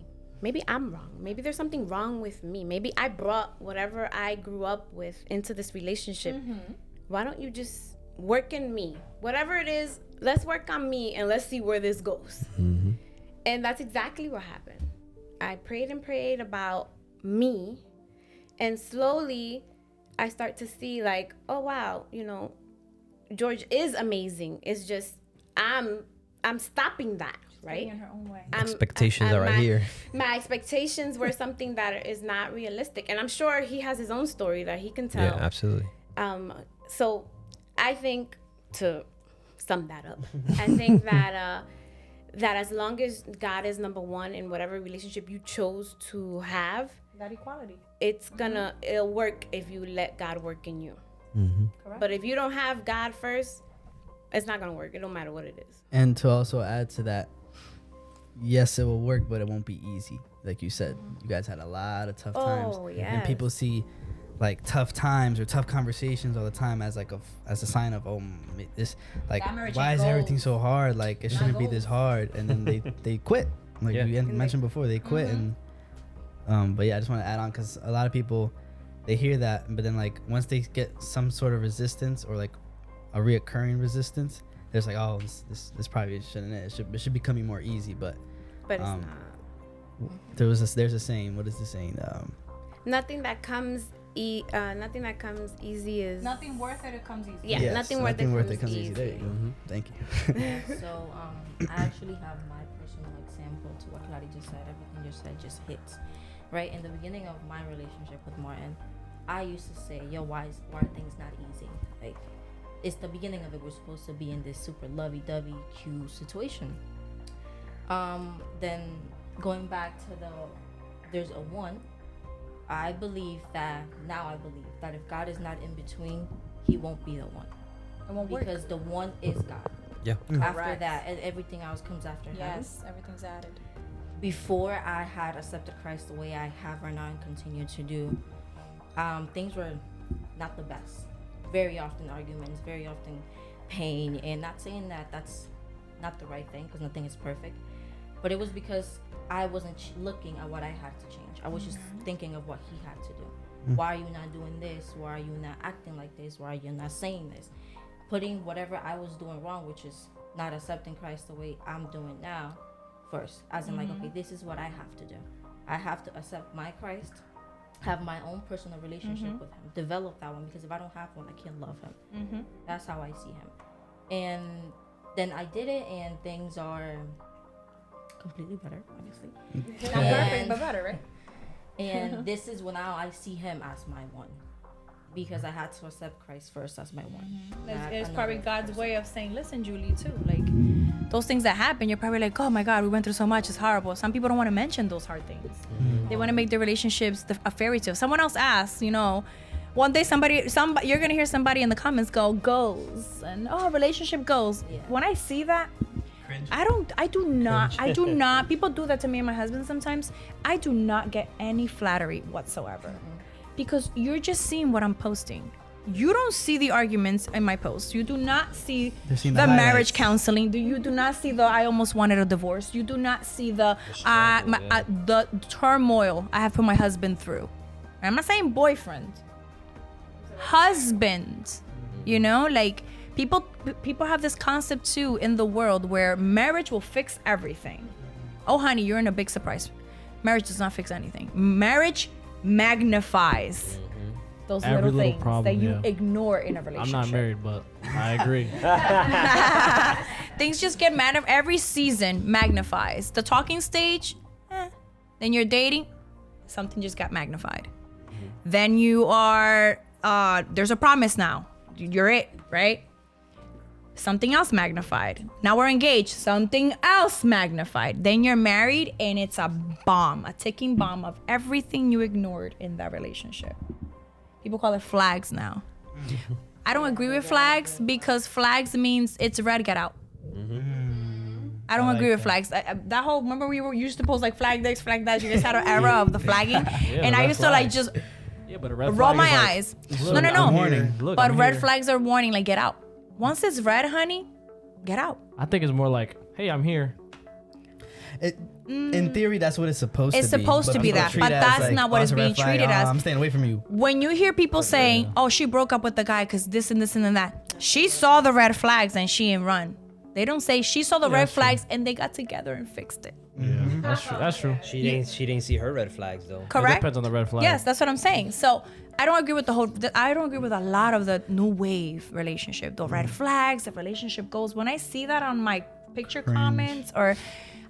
Maybe I'm wrong. Maybe there's something wrong with me. Maybe I brought whatever I grew up with into this relationship. Why don't you just work in me? Whatever it is, let's work on me and let's see where this goes. And that's exactly what happened. I prayed and prayed about me, and slowly I start to see like, oh wow, George is amazing. It's just I'm stopping that, right? In her own way. Expectations are right here. My expectations were something that is not realistic, and I'm sure he has his own story that he can tell. Yeah, absolutely. So I think, to sum that up, I think that that as long as God is number one in whatever relationship you chose to have, That equality. it'll work if you let God work in you. Correct. But if you don't have God first, it's not gonna work. It don't matter what it is. And to also add to that, yes, it will work, but it won't be easy. Like you said, you guys had a lot of tough times. Oh, And yes. people see like tough times or tough conversations all the time as like as a sign of this, like, That marriage why ain't is everything goals. so hard? Like it shouldn't be this hard. And then they quit. Like Yeah. we mentioned before, they quit. And but yeah, I just want to add on because a lot of people, they hear that, but then like once they get some sort of resistance or like a reoccurring resistance, they're just like, oh, this probably shouldn't. It should be coming more easy. But But it's not. there's a saying. What is the saying? Nothing that comes nothing that comes easy is Nothing worth it comes easy. Yeah, Yes, nothing worth it comes easy. There you go. Thank you. So I actually have my personal example to what Claudia just said. Everything you said just hits. Right? In the beginning of my relationship with Martin, I used to say, yo, why are things not easy? Like, it's the beginning of it. We're supposed to be in this super lovey-dovey, cute situation. Then going back to there's a one. I believe that if God is not in between, he won't be the one. It won't work. Because the one is God. Yeah. After Correct. that, and everything else comes after him. Yes, everything's added. Before I had accepted Christ the way I have right now and continue to do, things were not the best. Very often arguments, very often pain, and not saying that that's not the right thing, because nothing is perfect, but it was because I wasn't looking at what I had to change. I was just thinking of what he had to do. Why are you not doing this? Why are you not acting like this? Why are you not saying this? Putting whatever I was doing wrong, which is not accepting Christ the way I'm doing now, first. As in, like, okay, this is what I have to do. I have to accept my Christ, have my own personal relationship with him, develop that one, because if I don't have one, I can't love him. That's how I see him. And then I did it, and things are completely better, obviously. Not perfect, but better, right? And this is when now I see him as my one, because I had to accept Christ first as my one. It's probably God's way of saying, listen, Julie, too. Like, those things that happen, you're probably like, oh my God, we went through so much, it's horrible. Some people don't want to mention those hard things. They want to make their relationships a fairy tale. Someone else asks, one day somebody, you're going to hear somebody in the comments go, goals, and relationship goals. Yeah. When I see that, I do not, people do that to me and my husband sometimes. I do not get any flattery whatsoever. Because you're just seeing what I'm posting. You don't see the arguments in my posts. You do not see the marriage counseling. You do not see the I almost wanted a divorce. You do not see the turmoil I have put my husband through. I'm not saying boyfriend. Husband. Like people have this concept too in the world where marriage will fix everything. Oh honey, you're in a big surprise. Marriage does not fix anything. Marriage magnifies those Every little things problem, that you ignore in a relationship. I'm not married, but I agree. Things just get every season magnifies. The talking stage, then you're dating, something just got magnified. Then you are, there's a promise now. You're it, right? Something else magnified. Now we're engaged. Something else magnified. Then you're married and it's a bomb, a ticking bomb of everything you ignored in that relationship. People call it flags now. I don't agree with flags because flags means it's red, get out. I don't agree with flags. That whole, remember we used to post like flag this, flag that. You guys had an era of the flagging. And I used to like just roll my eyes. No. Warning. But red flags are warning, like get out. Once it's red, honey, get out. I think it's more like, hey, I'm here. In theory, that's what it's supposed to be. It's supposed to be that, but that's not what it's being treated as. I'm staying away from you. When you hear people saying, oh, she broke up with the guy because this and this and that, she saw the red flags and she didn't run. They don't say she saw the red flags and they got together and fixed it. Yeah, that's true. She didn't see her red flags though. Correct. It depends on the red flag. Yes, that's what I'm saying. So I don't agree with I don't agree with a lot of the new wave relationship, the red flags, the relationship goals. When I see that on my picture comments, or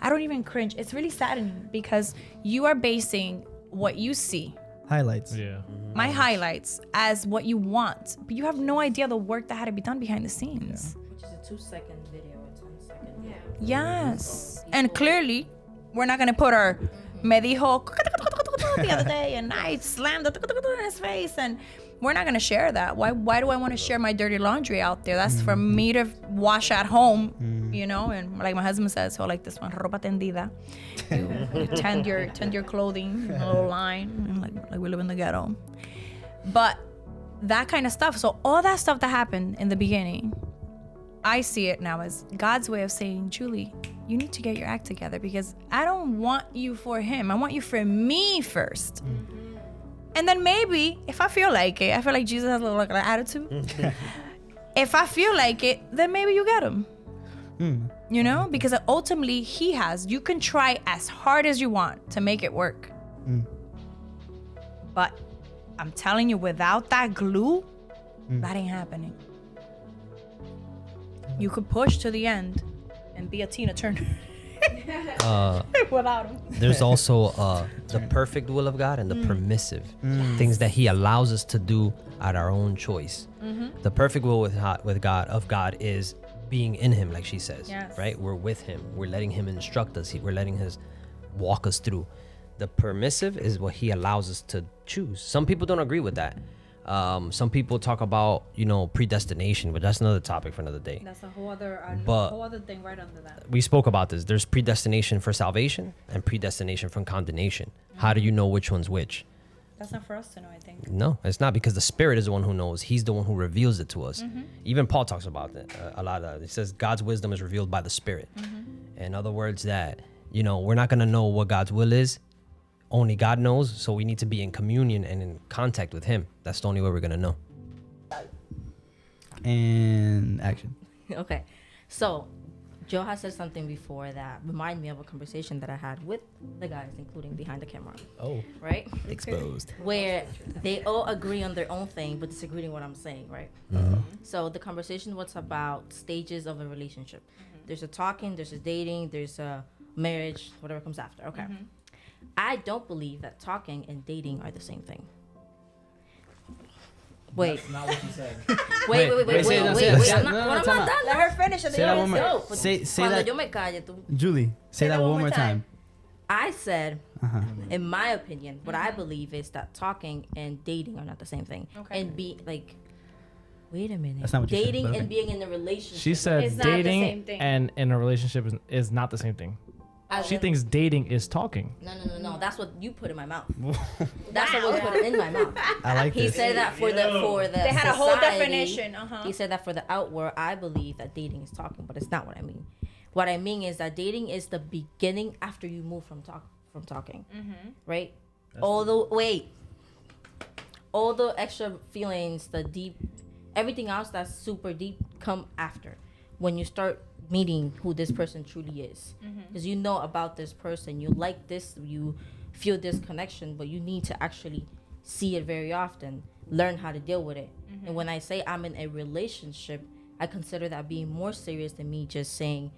I don't even cringe. It's really saddening because you are basing what you see, highlights. Yeah. my highlights, as what you want, but you have no idea the work that had to be done behind the scenes. Which is a 2-second video, a 10-second video. Yes, and clearly, we're not gonna put our me dijo the other day, and I slammed in his face, and we're not gonna share that. Why do I want to share my dirty laundry out there? That's for me to wash at home, you know. And like my husband says, so like this one, ropa tendida. You tend your clothing, a little line, and like we live in the ghetto. But that kind of stuff. So all that stuff that happened in the beginning, I see it now as God's way of saying, Julie, you need to get your act together, because I don't want you for him. I want you for me first. And then maybe if I feel like it, I feel like Jesus has a little like an attitude. If I feel like it, then maybe you get him. You know, because ultimately he has. You can try as hard as you want to make it work. But I'm telling you, without that glue, that ain't happening. You could push to the end and be a Tina Turner without him. There's also the perfect will of God and the permissive things that He allows us to do at our own choice. The perfect will with God is being in Him, like she says. Yes. Right? We're with Him. We're letting Him instruct us. We're letting Him walk us through. The permissive is what He allows us to choose. Some people don't agree with that. Some people talk about, predestination, but that's another topic for another day. That's a whole other thing right under that. We spoke about this. There's predestination for salvation and predestination from condemnation. How do you know which one's which? That's not for us to know, I think. No, it's not, because the Spirit is the one who knows. He's the one who reveals it to us. Even Paul talks about it a lot. He says God's wisdom is revealed by the Spirit. In other words, that, we're not going to know what God's will is. Only God knows, so we need to be in communion and in contact with Him. That's the only way we're going to know. And action. Okay. So, Joe has said something before that reminded me of a conversation that I had with the guys, including behind the camera. Oh. Right? Exposed. Where they all agree on their own thing, but disagree on what I'm saying, right? So, the conversation was about stages of a relationship. There's a talking, there's a dating, there's a marriage, whatever comes after. Okay. I don't believe that talking and dating are the same thing. Wait. That's not what you said. Wait. I'm not done. Let her finish. Say that one more. Say that. Yo me calle, tú. Julie, say that one more time. I said, in my opinion, what I believe is that talking and dating are not the same thing. Okay. And be like, wait a minute. That's not what you said, dating but okay. and being in a relationship. She said It's not the same dating thing. and in a relationship is not the same thing. She thinks dating is talking. No. That's what you put in my mouth. That's what you put in my mouth. I like He this. said that for the They had a whole society. definition. He said that for the outward, I believe that dating is talking, but it's not what I mean. What I mean is that dating is the beginning after you move from talking, right? All the extra feelings, the deep, everything else that's super deep come after when you start meeting who this person truly is, because you know about this person, you like this, you feel this connection, but you need to actually see it very often, learn how to deal with it. And when I say I'm in a relationship, I consider that being more serious than me just saying,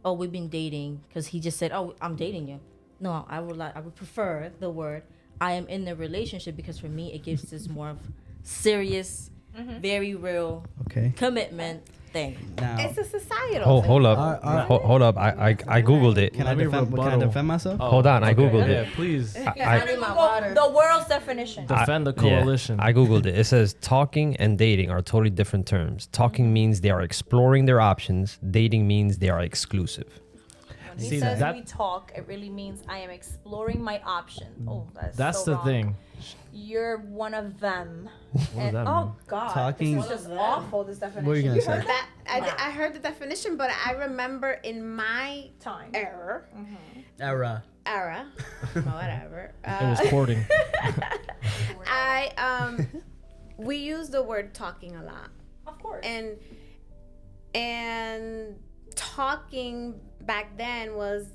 oh, we've been dating, because he just said, oh, I'm dating you. No, I would prefer the word I am in a relationship, because for me it gives this more of serious, very real commitment thing. Now, It's a societal thing. Hold up. Hold up. I Googled it. can I defend myself? Hold on. I Googled Yeah, it. please I need my water. The world's definition. defend the coalition. I Googled it. It says talking and dating are totally different terms. Talking means they are exploring their options. Dating means they are exclusive. When he See, says that- we talk, it really means I am exploring my options. Oh, That's so the wrong. thing. You're one of them. What does that Oh mean? God, Talking- this is just awful. This definition. What are you gonna say? That I heard the definition, but I remember in my Time. era, Era. whatever. It was courting. We use the word talking a lot, Of course. and talking back then was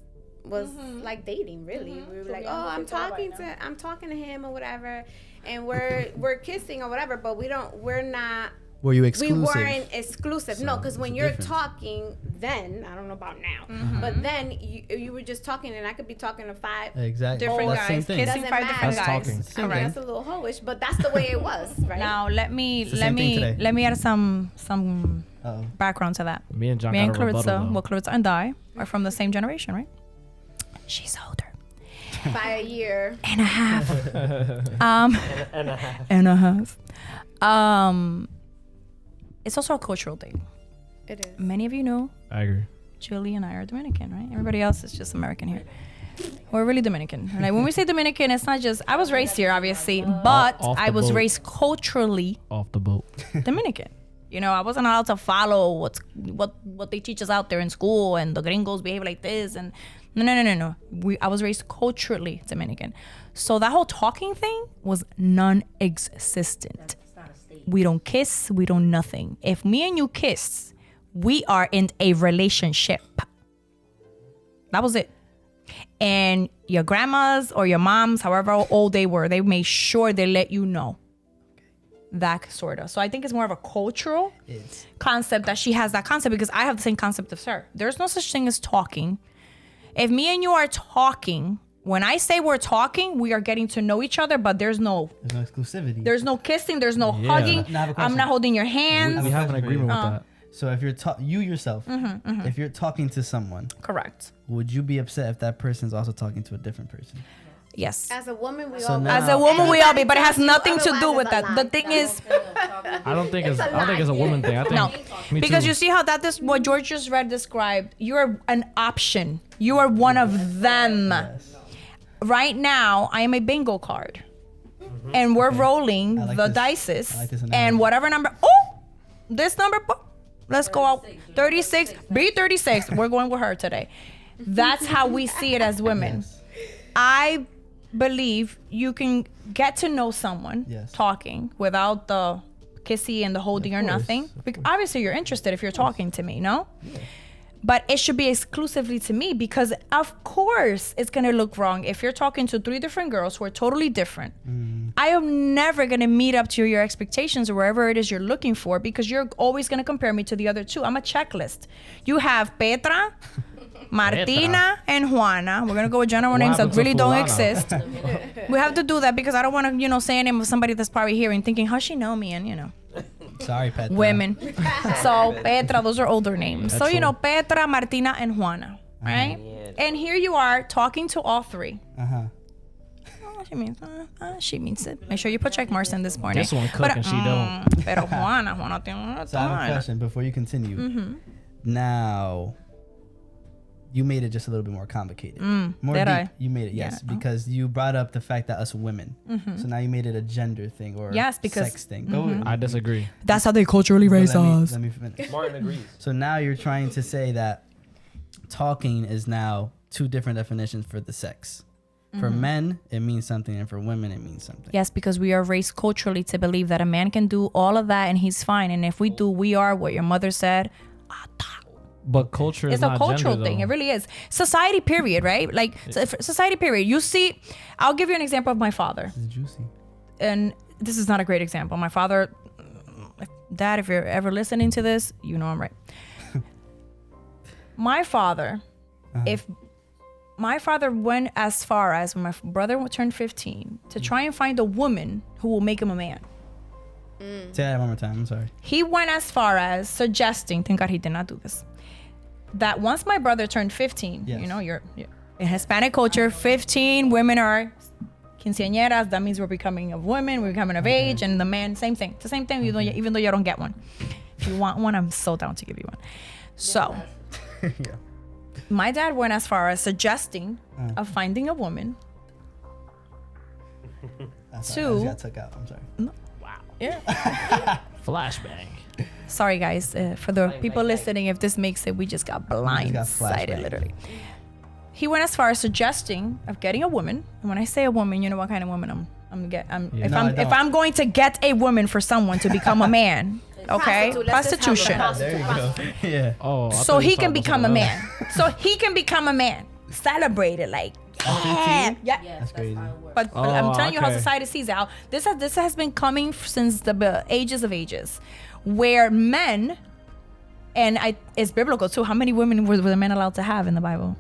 like dating, really. We were like, oh, I'm talking to him or whatever, and we're kissing or whatever, but we're not. Were you exclusive? We weren't exclusive. No, because when it's a you're difference. talking, then I don't know about now, but then you were just talking, and I could be talking to five Exactly. different That's guys, the same thing. doesn't Kissing 5 different matter. That's guys. talking. I mean, that's a little hoish, but that's the way it was, right? Now let me It's the same thing today. let me add some Uh-oh. background to that. Me and John Me and got a rebuttal, Clarissa, though. well, Clarissa and I are from the same generation, right? She's older. By a year. And a half. And a half. It's also a cultural thing. It is. Many of you know I agree. Julie and I are Dominican, right? Everybody else is just American here. We're really Dominican. Like when we say Dominican, it's not just I was raised here, obviously, but Off the I was boat. raised culturally Off the boat. Dominican. You know, I wasn't allowed to follow what they teach us out there in school, and the gringos behave like this, and no. I was raised culturally Dominican, so that whole talking thing was non-existent. We don't kiss, we don't nothing. If me and you kiss, we are in a relationship. That was it. And your grandmas or your moms, however old they were, they made sure they let you know that sort of. So I think it's more of a cultural It's concept that she has that concept, because I have the same concept as her. There's no such thing as talking. If me and you are talking, when I say we're talking, we are getting to know each other, but there's no exclusivity. There's no kissing. There's no Yeah. hugging. Now I have a I'm question. not holding your hands. We have an agreement with that. So if you're you yourself, if you're talking to someone, Correct. would you be upset if that person's also talking to a different person? Yes. As a woman, we So all. now- As a woman, we all be, but it has Anybody nothing to tells do you with that. otherwise The thing is, I don't think it's a woman thing. I think no, me because too. you see how that is what George just read described. You're an option. You are one of them. Yes. Right now, I am a bingo card, and we're rolling I like the this. dices, I like this and analogy. whatever number. Oh, this number. Let's go out. 36. B36. We're going with her today. That's how we see it as women. Yes. I believe you can get to know someone Yes. talking without the kissy and the holding Of or course, nothing. of Obviously, you're interested if you're talking to me, no? But it should be exclusively to me, because of course it's gonna look wrong if you're talking to 3 different girls who are totally different. I am never gonna meet up to your expectations or wherever it is you're looking for, because you're always gonna compare me to the other 2. I'm a checklist. You have Petra, Martina, and Juana. We're gonna go with general names that happened to really don't Fulana? exist. We have to do that because I don't want to, say a name of somebody that's probably hearing, thinking, "How she know me?" And Sorry, Petra. women. So Petra, those are older names. So That's Petra, Martina, and Juana, right? And here you are talking to all 3. She means it. Make sure you put check marks in this morning. This one cook and she don't. Pero Juana tiene So I have a question before you continue. Mm-hmm. Now, you made it just a little bit more complicated. More did deep. I? You made it, yes, Yeah. because you brought up the fact that us women. So now you made it a gender thing or Yes, because- sex thing. Go- I disagree. That's how they culturally but raise us. let me finish. Martin agrees. So now you're trying to say that talking is now 2 different definitions for the sex. For men, it means something, and for women, it means something. Yes, because we are raised culturally to believe that a man can do all of that and he's fine. And if we do, we are what your mother said. But culture is It's a not cultural gender, thing. though. It really is. Society, period, right? Like, society, period. You see, I'll give you an example of my father. This is juicy. And this is not a great example. My father, Dad, if you're ever listening to this, you know I'm right. My father, if my father went as far as when my brother turned 15 to try and find a woman who will make him a man. Say that one more time. I'm sorry. He went as far as suggesting, thank God he did not do this, that once my brother turned 15, Yes. you're in Hispanic culture, 15 women are quinceañeras. That means we're becoming of women, we're becoming of age, and the man, same thing. It's the same thing, even though you don't get one. If you want one, I'm so down to give you one. So, Yeah. my dad went as far as suggesting of finding a woman. I just Two. got took out. I'm sorry. Yeah. Flashbang. Sorry, guys. For the people listening, if this makes it, we just got blindsided, flashbang. literally. He went as far as suggesting of getting a woman. And when I say a woman, you know what kind of woman Yeah. if I'm going to get a woman for someone to become a man, okay, prostitution. There you go. Yeah. Oh, I So thought you he were can talking become a about man. So he can become a man. Celebrate it, like yeah. That's crazy. But Oh, I'm telling you how okay. society sees it. How this has been coming since the ages of ages, where men, and it's biblical too. How many women were the men allowed to have in the Bible?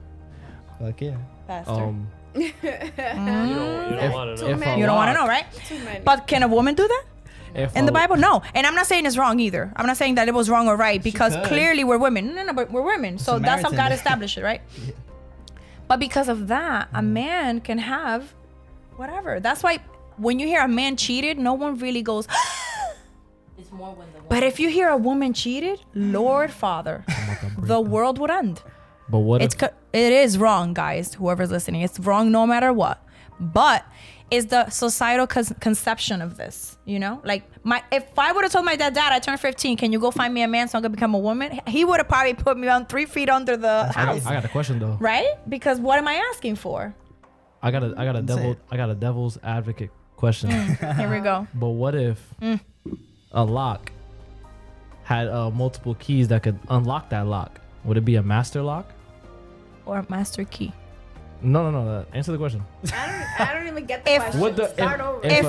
Fuck yeah. Pastor. You don't want to know. If a You don't want to lot- know, right? But can a woman do that? if In the a- Bible, no. And I'm not saying it's wrong either. I'm not saying that it was wrong or right, because could. clearly we're women. No, but we're women. So that's how Samaritan. God established it, right? But because of that, a man can have whatever. That's why when you hear a man cheated, no one really goes, It's more when the but if you hear a woman cheated, Lord Father, the world would end. But what if It is wrong, guys, whoever's listening. It's wrong no matter what. But it's the societal conception of this, Like, if I would have told my dad, I turned 15, can you go find me a man so I could become a woman? He would have probably put me on 3 feet under the house. I got a question though. Right? Because what am I asking for? I got a devil's advocate question. Here we go. But what if a lock had multiple keys that could unlock that lock? Would it be a master lock? Or master key. No. Answer the question. I don't even get the If- question. What the- Start over. If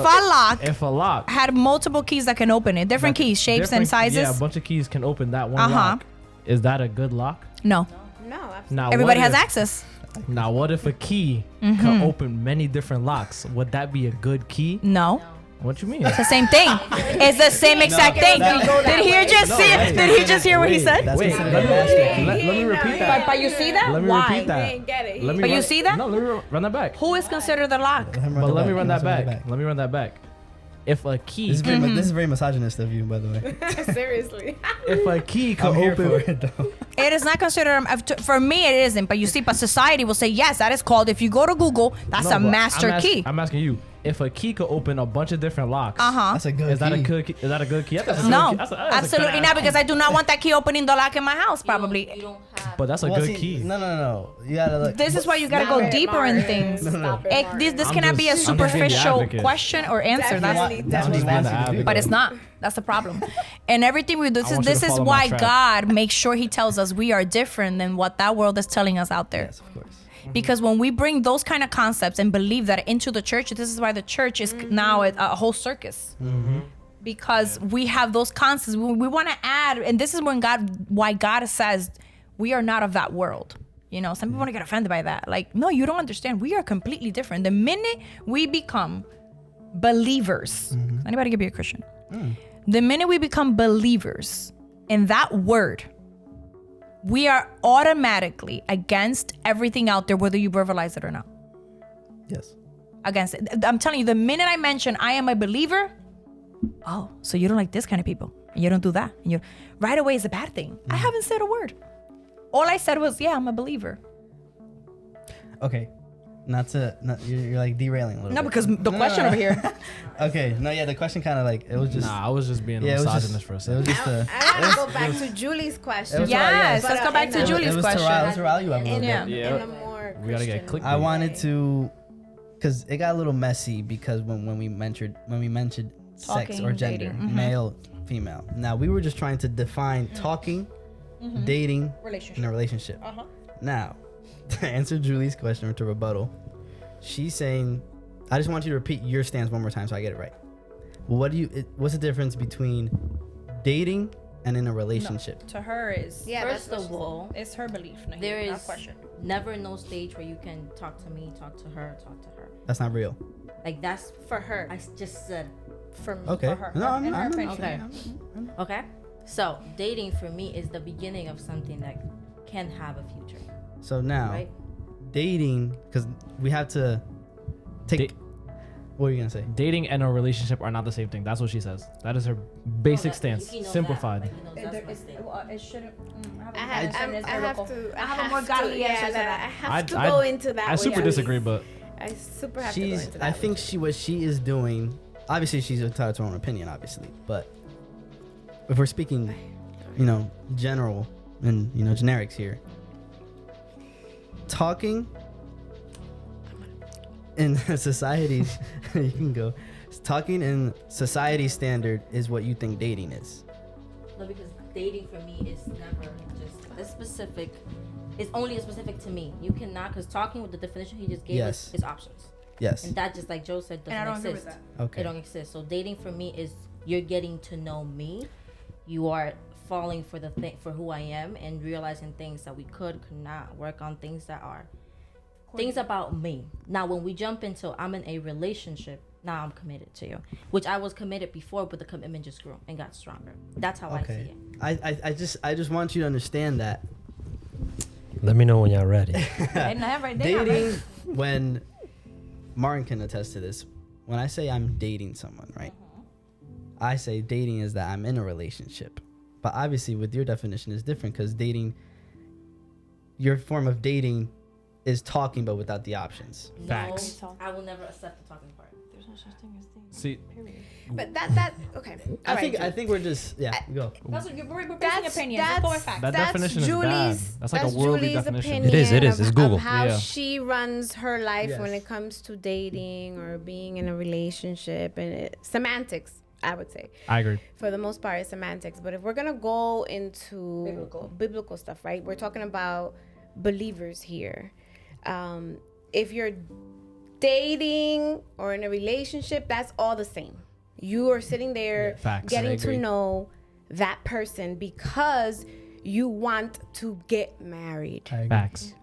If a lock had multiple keys that can open it, different keys, shapes, and sizes. Yeah, a bunch of keys can open that one Uh-huh. lock. Is that a good lock? No. No, absolutely. Now, Everybody what has if- access. Now, what if a key can open many different locks? Would that be a good key? No. What you mean? It's the same thing. It's the same exact thing. Did he just see it? Did he just hear what he said? That's Wait, considered let a master key. me repeat that. But you see that? Let me Why? repeat that. Didn't get it. Let me But you run- see that? No, let me run that back. Who is considered the lock? But let me run that back. Let me run that back. If a key, This is very misogynist of you, by the way. Seriously. if a key can I'm here open, for it, though. It is not considered. For me, it isn't. But you see, but society will say yes. That is called. If you go to Google, that's No, a but master key. I'm asking you. If a key could open a bunch of different locks, That's a good is that a key. good key? Is that a good key? That's a No, good key. That's a good absolutely ass not. key. Because I do not want that key opening the lock in my house. Probably. You don't have. But that's a Well, good see, key. No. You gotta look. This is why you gotta Stop go it, deeper in Martin. things. Stop it, Martin. This I'm cannot be a just being the superficial advocate. question or answer. Definitely, That's what he being wants the you to do. advocate. But it's not. That's the problem. And everything we do, I want you this to is follow my why track. God makes sure He tells us we are different than what that world is telling us out there. Yes, of course. Because when we bring those kind of concepts and believe that into the church, this is why the church is now a whole circus. Because we have those concepts, we want to add, and this is why God says we are not of that world. You know, some people want to get offended by that. Like, no, you don't understand. We are completely different. The minute we become believers, anybody can be a Christian. The minute we become believers in that word, we are automatically against everything out there, whether you verbalize it or not. Yes. Against it. I'm telling you, the minute I mention I am a believer, oh, so you don't like this kind of people, and you don't do that, and you right away is a bad thing. I haven't said a word. All I said was, yeah, I'm a believer. Okay. You're like derailing a little No, bit. because the question over here. Okay. No, yeah, the question kind of like, it was just. Nah, I was just being a Yeah, it was misogynist just, for a it second. was just a. I want to go back to Julie's question. It was Yes, But, let's go back to in a- Julie's it was question. Let's rile you up a little Yeah. bit. In a more We gotta get Christian clickbait. I wanted way. to, because it got a little messy because when we mentioned sex Talking, or gender, dating, male, female. Now we were just trying to define talking, dating, in a relationship. Now, to answer Julie's question or to rebuttal, she's saying, I just want you to repeat your stance one more time so I get it right. What's the difference between dating and in a relationship? To her is First of all, it's her belief. there is never no stage where you can talk to me, talk to her, talk to her. That's not real. Like that's For her. I just said. For me. Okay. For her. No, I'm In her not. opinion. Okay. Okay. So dating for me is the beginning of something that can have a future, So now, right? dating, because we have to take. What are you gonna say? Dating and a relationship are not the same thing. That's what she says. That is her basic He stance. knows that. Simplified. Like, he knows that's my stance. It shouldn't. I have a more godly answer to that. I have to go into that. I super disagree, but I super have to go into that. I think what she is doing. Obviously, she's entitled to her own opinion. Obviously, but if we're speaking, general and generics here, talking in society's you can go. Talking in society standard is what you think dating is. No, because dating for me is never just this specific. It's only specific to me. You cannot, because talking with the definition he just gave us is options. Yes. And that, just like Joe said, And I doesn't don't agree exist. with that. Okay. It don't exist. So dating for me is you're getting to know me. You are falling for for who I am and realizing things that we could not work on, things that are things about me. Now, when we jump into I'm in a relationship, now I'm committed to you, which I was committed before, but the commitment just grew and got stronger. That's how I see it. I just want you to understand that Let me know when y'all ready. dating, when Martin can attest to this, when I say I'm dating someone, right? I say dating is that I'm in a relationship. But obviously with your definition is different, because dating, your form of dating is talking but without the options. Facts. No, I will never accept the talking part. There's no such thing as dating. See, But that okay. I think we're just go. That's what we're basing That's opinions. Let's go with facts. That that's definition is bad. Julie's, That's like a worldly Julie's definition. opinion It is, of- it's Google. of how Yeah. she runs her life when Yes. it comes to dating or being in a relationship, and semantics, I would say. I agree. For the most part, it's semantics. But if we're gonna go into biblical stuff, right? We're talking about believers here. if you're dating or in a relationship, that's all the same. You are sitting there getting to know that person because you want to get married. Facts.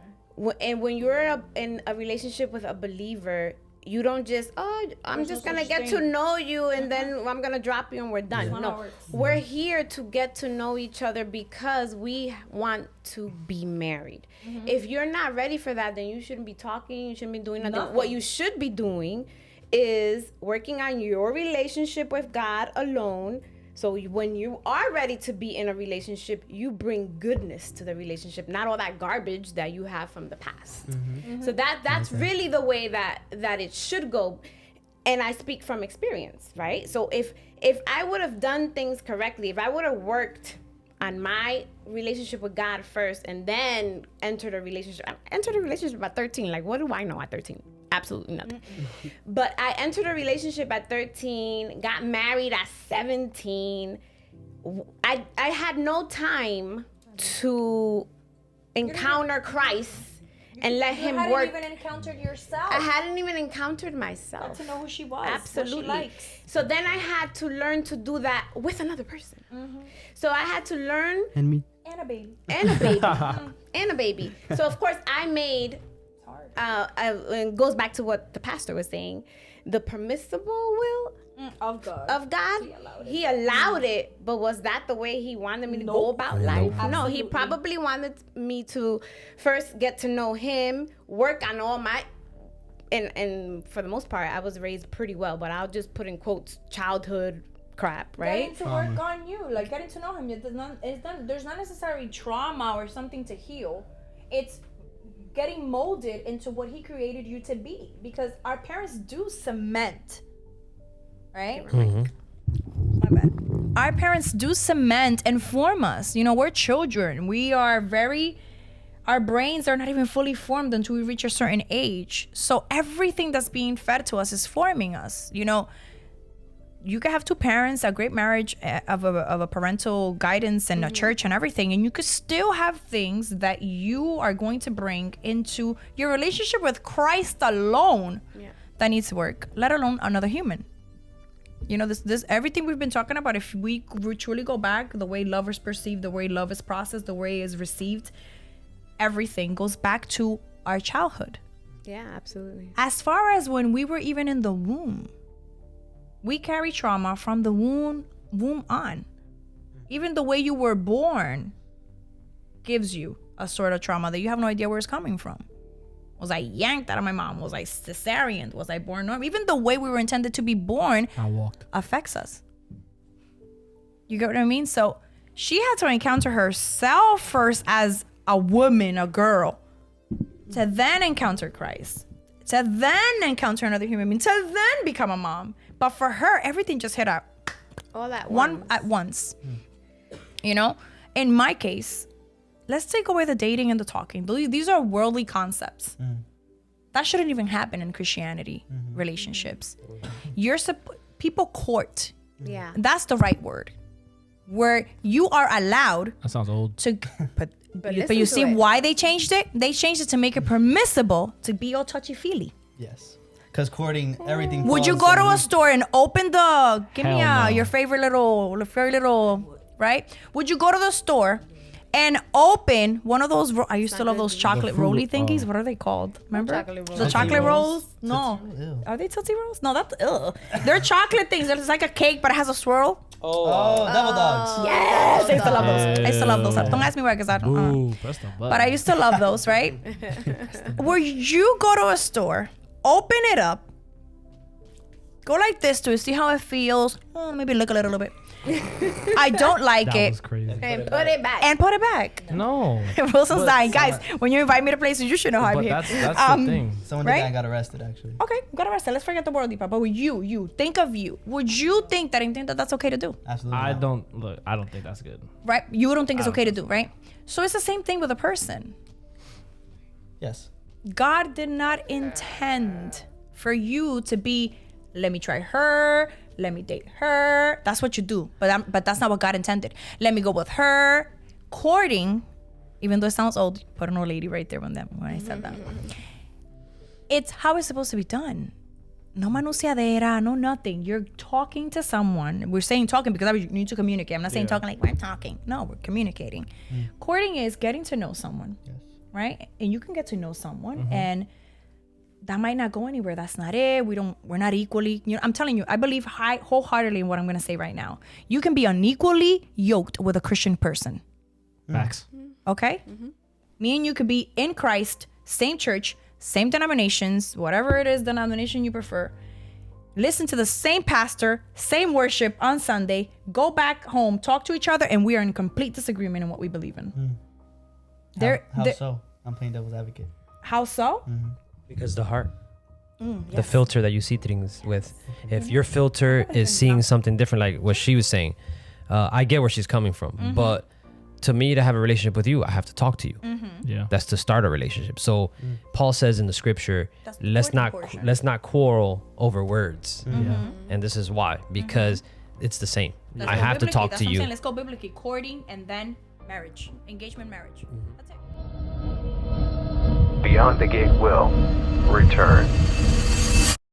And when you're in a relationship with a believer, you don't just, I'm just going to get to know you and then I'm going to drop you and we're done. No, we're here to get to know each other because we want to be married. If you're not ready for that, then you shouldn't be talking. You shouldn't be doing nothing. What you should be doing is working on your relationship with God alone. So when you are ready to be in a relationship, you bring goodness to the relationship, not all that garbage that you have from the past. So that's really the way that it should go. And I speak from experience, right? So if I would have done things correctly, if I would have worked on my relationship with God first and then entered a relationship at 13. Like, what do I know at 13? Absolutely nothing. But I entered a relationship at 13, got married at 17. I had no time to encounter Christ and let him work. You hadn't even encountered yourself. I hadn't even encountered myself. Got to know who she was. Absolutely. What she likes. So then I had to learn to do that with another person. So I had to learn. And me. And a baby. And a baby. And a baby. So of course I made, it goes back to what the pastor was saying, the permissible will of God. Of God. He allowed it, but was that the way he wanted me to go about life? No, he probably wanted me to first get to know him, work on all my, and for the most part, I was raised pretty well, but I'll just put in quotes, childhood crap, right? Getting to work on you, like getting to know him. There's not necessarily trauma or something to heal. It's getting molded into what he created you to be, because our parents do cement, right? My bad. Our parents do cement and form us. You know, we're children. We are our brains are not even fully formed until we reach a certain age. So everything that's being fed to us is forming us. You know, you can have two parents, a great marriage of a parental guidance and a church and everything, and you could still have things that you are going to bring into your relationship with Christ alone that needs work, let alone another human. You know, this everything we've been talking about, if we truly go back, the way love is perceived, the way love is processed, the way it is received, everything goes back to our childhood. Yeah, absolutely. As far as when we were even in the womb, we carry trauma from the womb on. Even the way you were born gives you a sort of trauma that you have no idea where it's coming from. Was I yanked out of my mom? Was I cesarean? Was I born normal? Even the way we were intended to be born affects us. You get what I mean? So she had to encounter herself first as a woman, a girl, to then encounter Christ, to then encounter another human being, to then become a mom. But for her, everything just hit out all at once. You know, in my case, let's take away the dating and the talking. These are worldly concepts. That shouldn't even happen in Christianity relationships. People court. Yeah, that's the right word. Where you are allowed. That sounds old. But you see why they changed it? They changed it to make it permissible to be all touchy-feely. Yes. Because courting, everything. Would you go to a store and open the, your favorite little, right? Would you go to the store and open one of those, I used to love those chocolate rolly thingies. What are they called? Remember? The chocolate rolls? No. Are they Tootsie Rolls? No, that's, they're chocolate things. It's like a cake, but it has a swirl. Double dogs. Yes, I used to love those. I used to love those. Don't ask me why, because I don't know. But I used to love those, right? Where you go to a store, open it up, go like this to see how it feels. Maybe look a little bit. I don't like it. That was crazy. And put it back. And put it back. No. Wilson's dying. Guys, when you invite me to places, you should know how I'm here. That's the thing. Someone that got arrested, actually. Okay, got arrested. Let's forget the world, Deepa. But you, think of you. Would you think that that's okay to do? Absolutely. I don't think that's good. Right? You don't think it's okay to do, right? So it's the same thing with a person. Yes. God did not intend for you to be, let me try her, let me date her. That's what you do. But that's not what God intended. Let me go with her. Courting, even though it sounds old, put an old lady right there when I said that. it's how it's supposed to be done. No manuseadera, no nothing. You're talking to someone. We're saying talking because you need to communicate. I'm not saying talking like we're talking. No, we're communicating. Courting is getting to know someone, right? And you can get to know someone, and that might not go anywhere. That's not it. We're not equally. You know, I'm telling you, I believe wholeheartedly in what I'm going to say right now. You can be unequally yoked with a Christian person. Facts. Okay, me and you could be in Christ, same church, same denominations, whatever it is, denomination you prefer. Listen to the same pastor, same worship on Sunday, go back home, talk to each other, and we are in complete disagreement in what we believe in. How so? I'm playing devil's advocate. How so? Because the heart, the Yes. filter that you see things with, if your filter is seeing something different, like what she was saying, I get where she's coming from, but to me, to have a relationship with you, I have to talk to you. Yeah. That's to start a relationship. So Paul says in the scripture, That's the let's courting portion. not quarrel over words. And this is why, because it's the same. I have to talk to you. Let's go biblically. Courting and then marriage. Engagement, marriage. That's it. Beyond the Gate will return.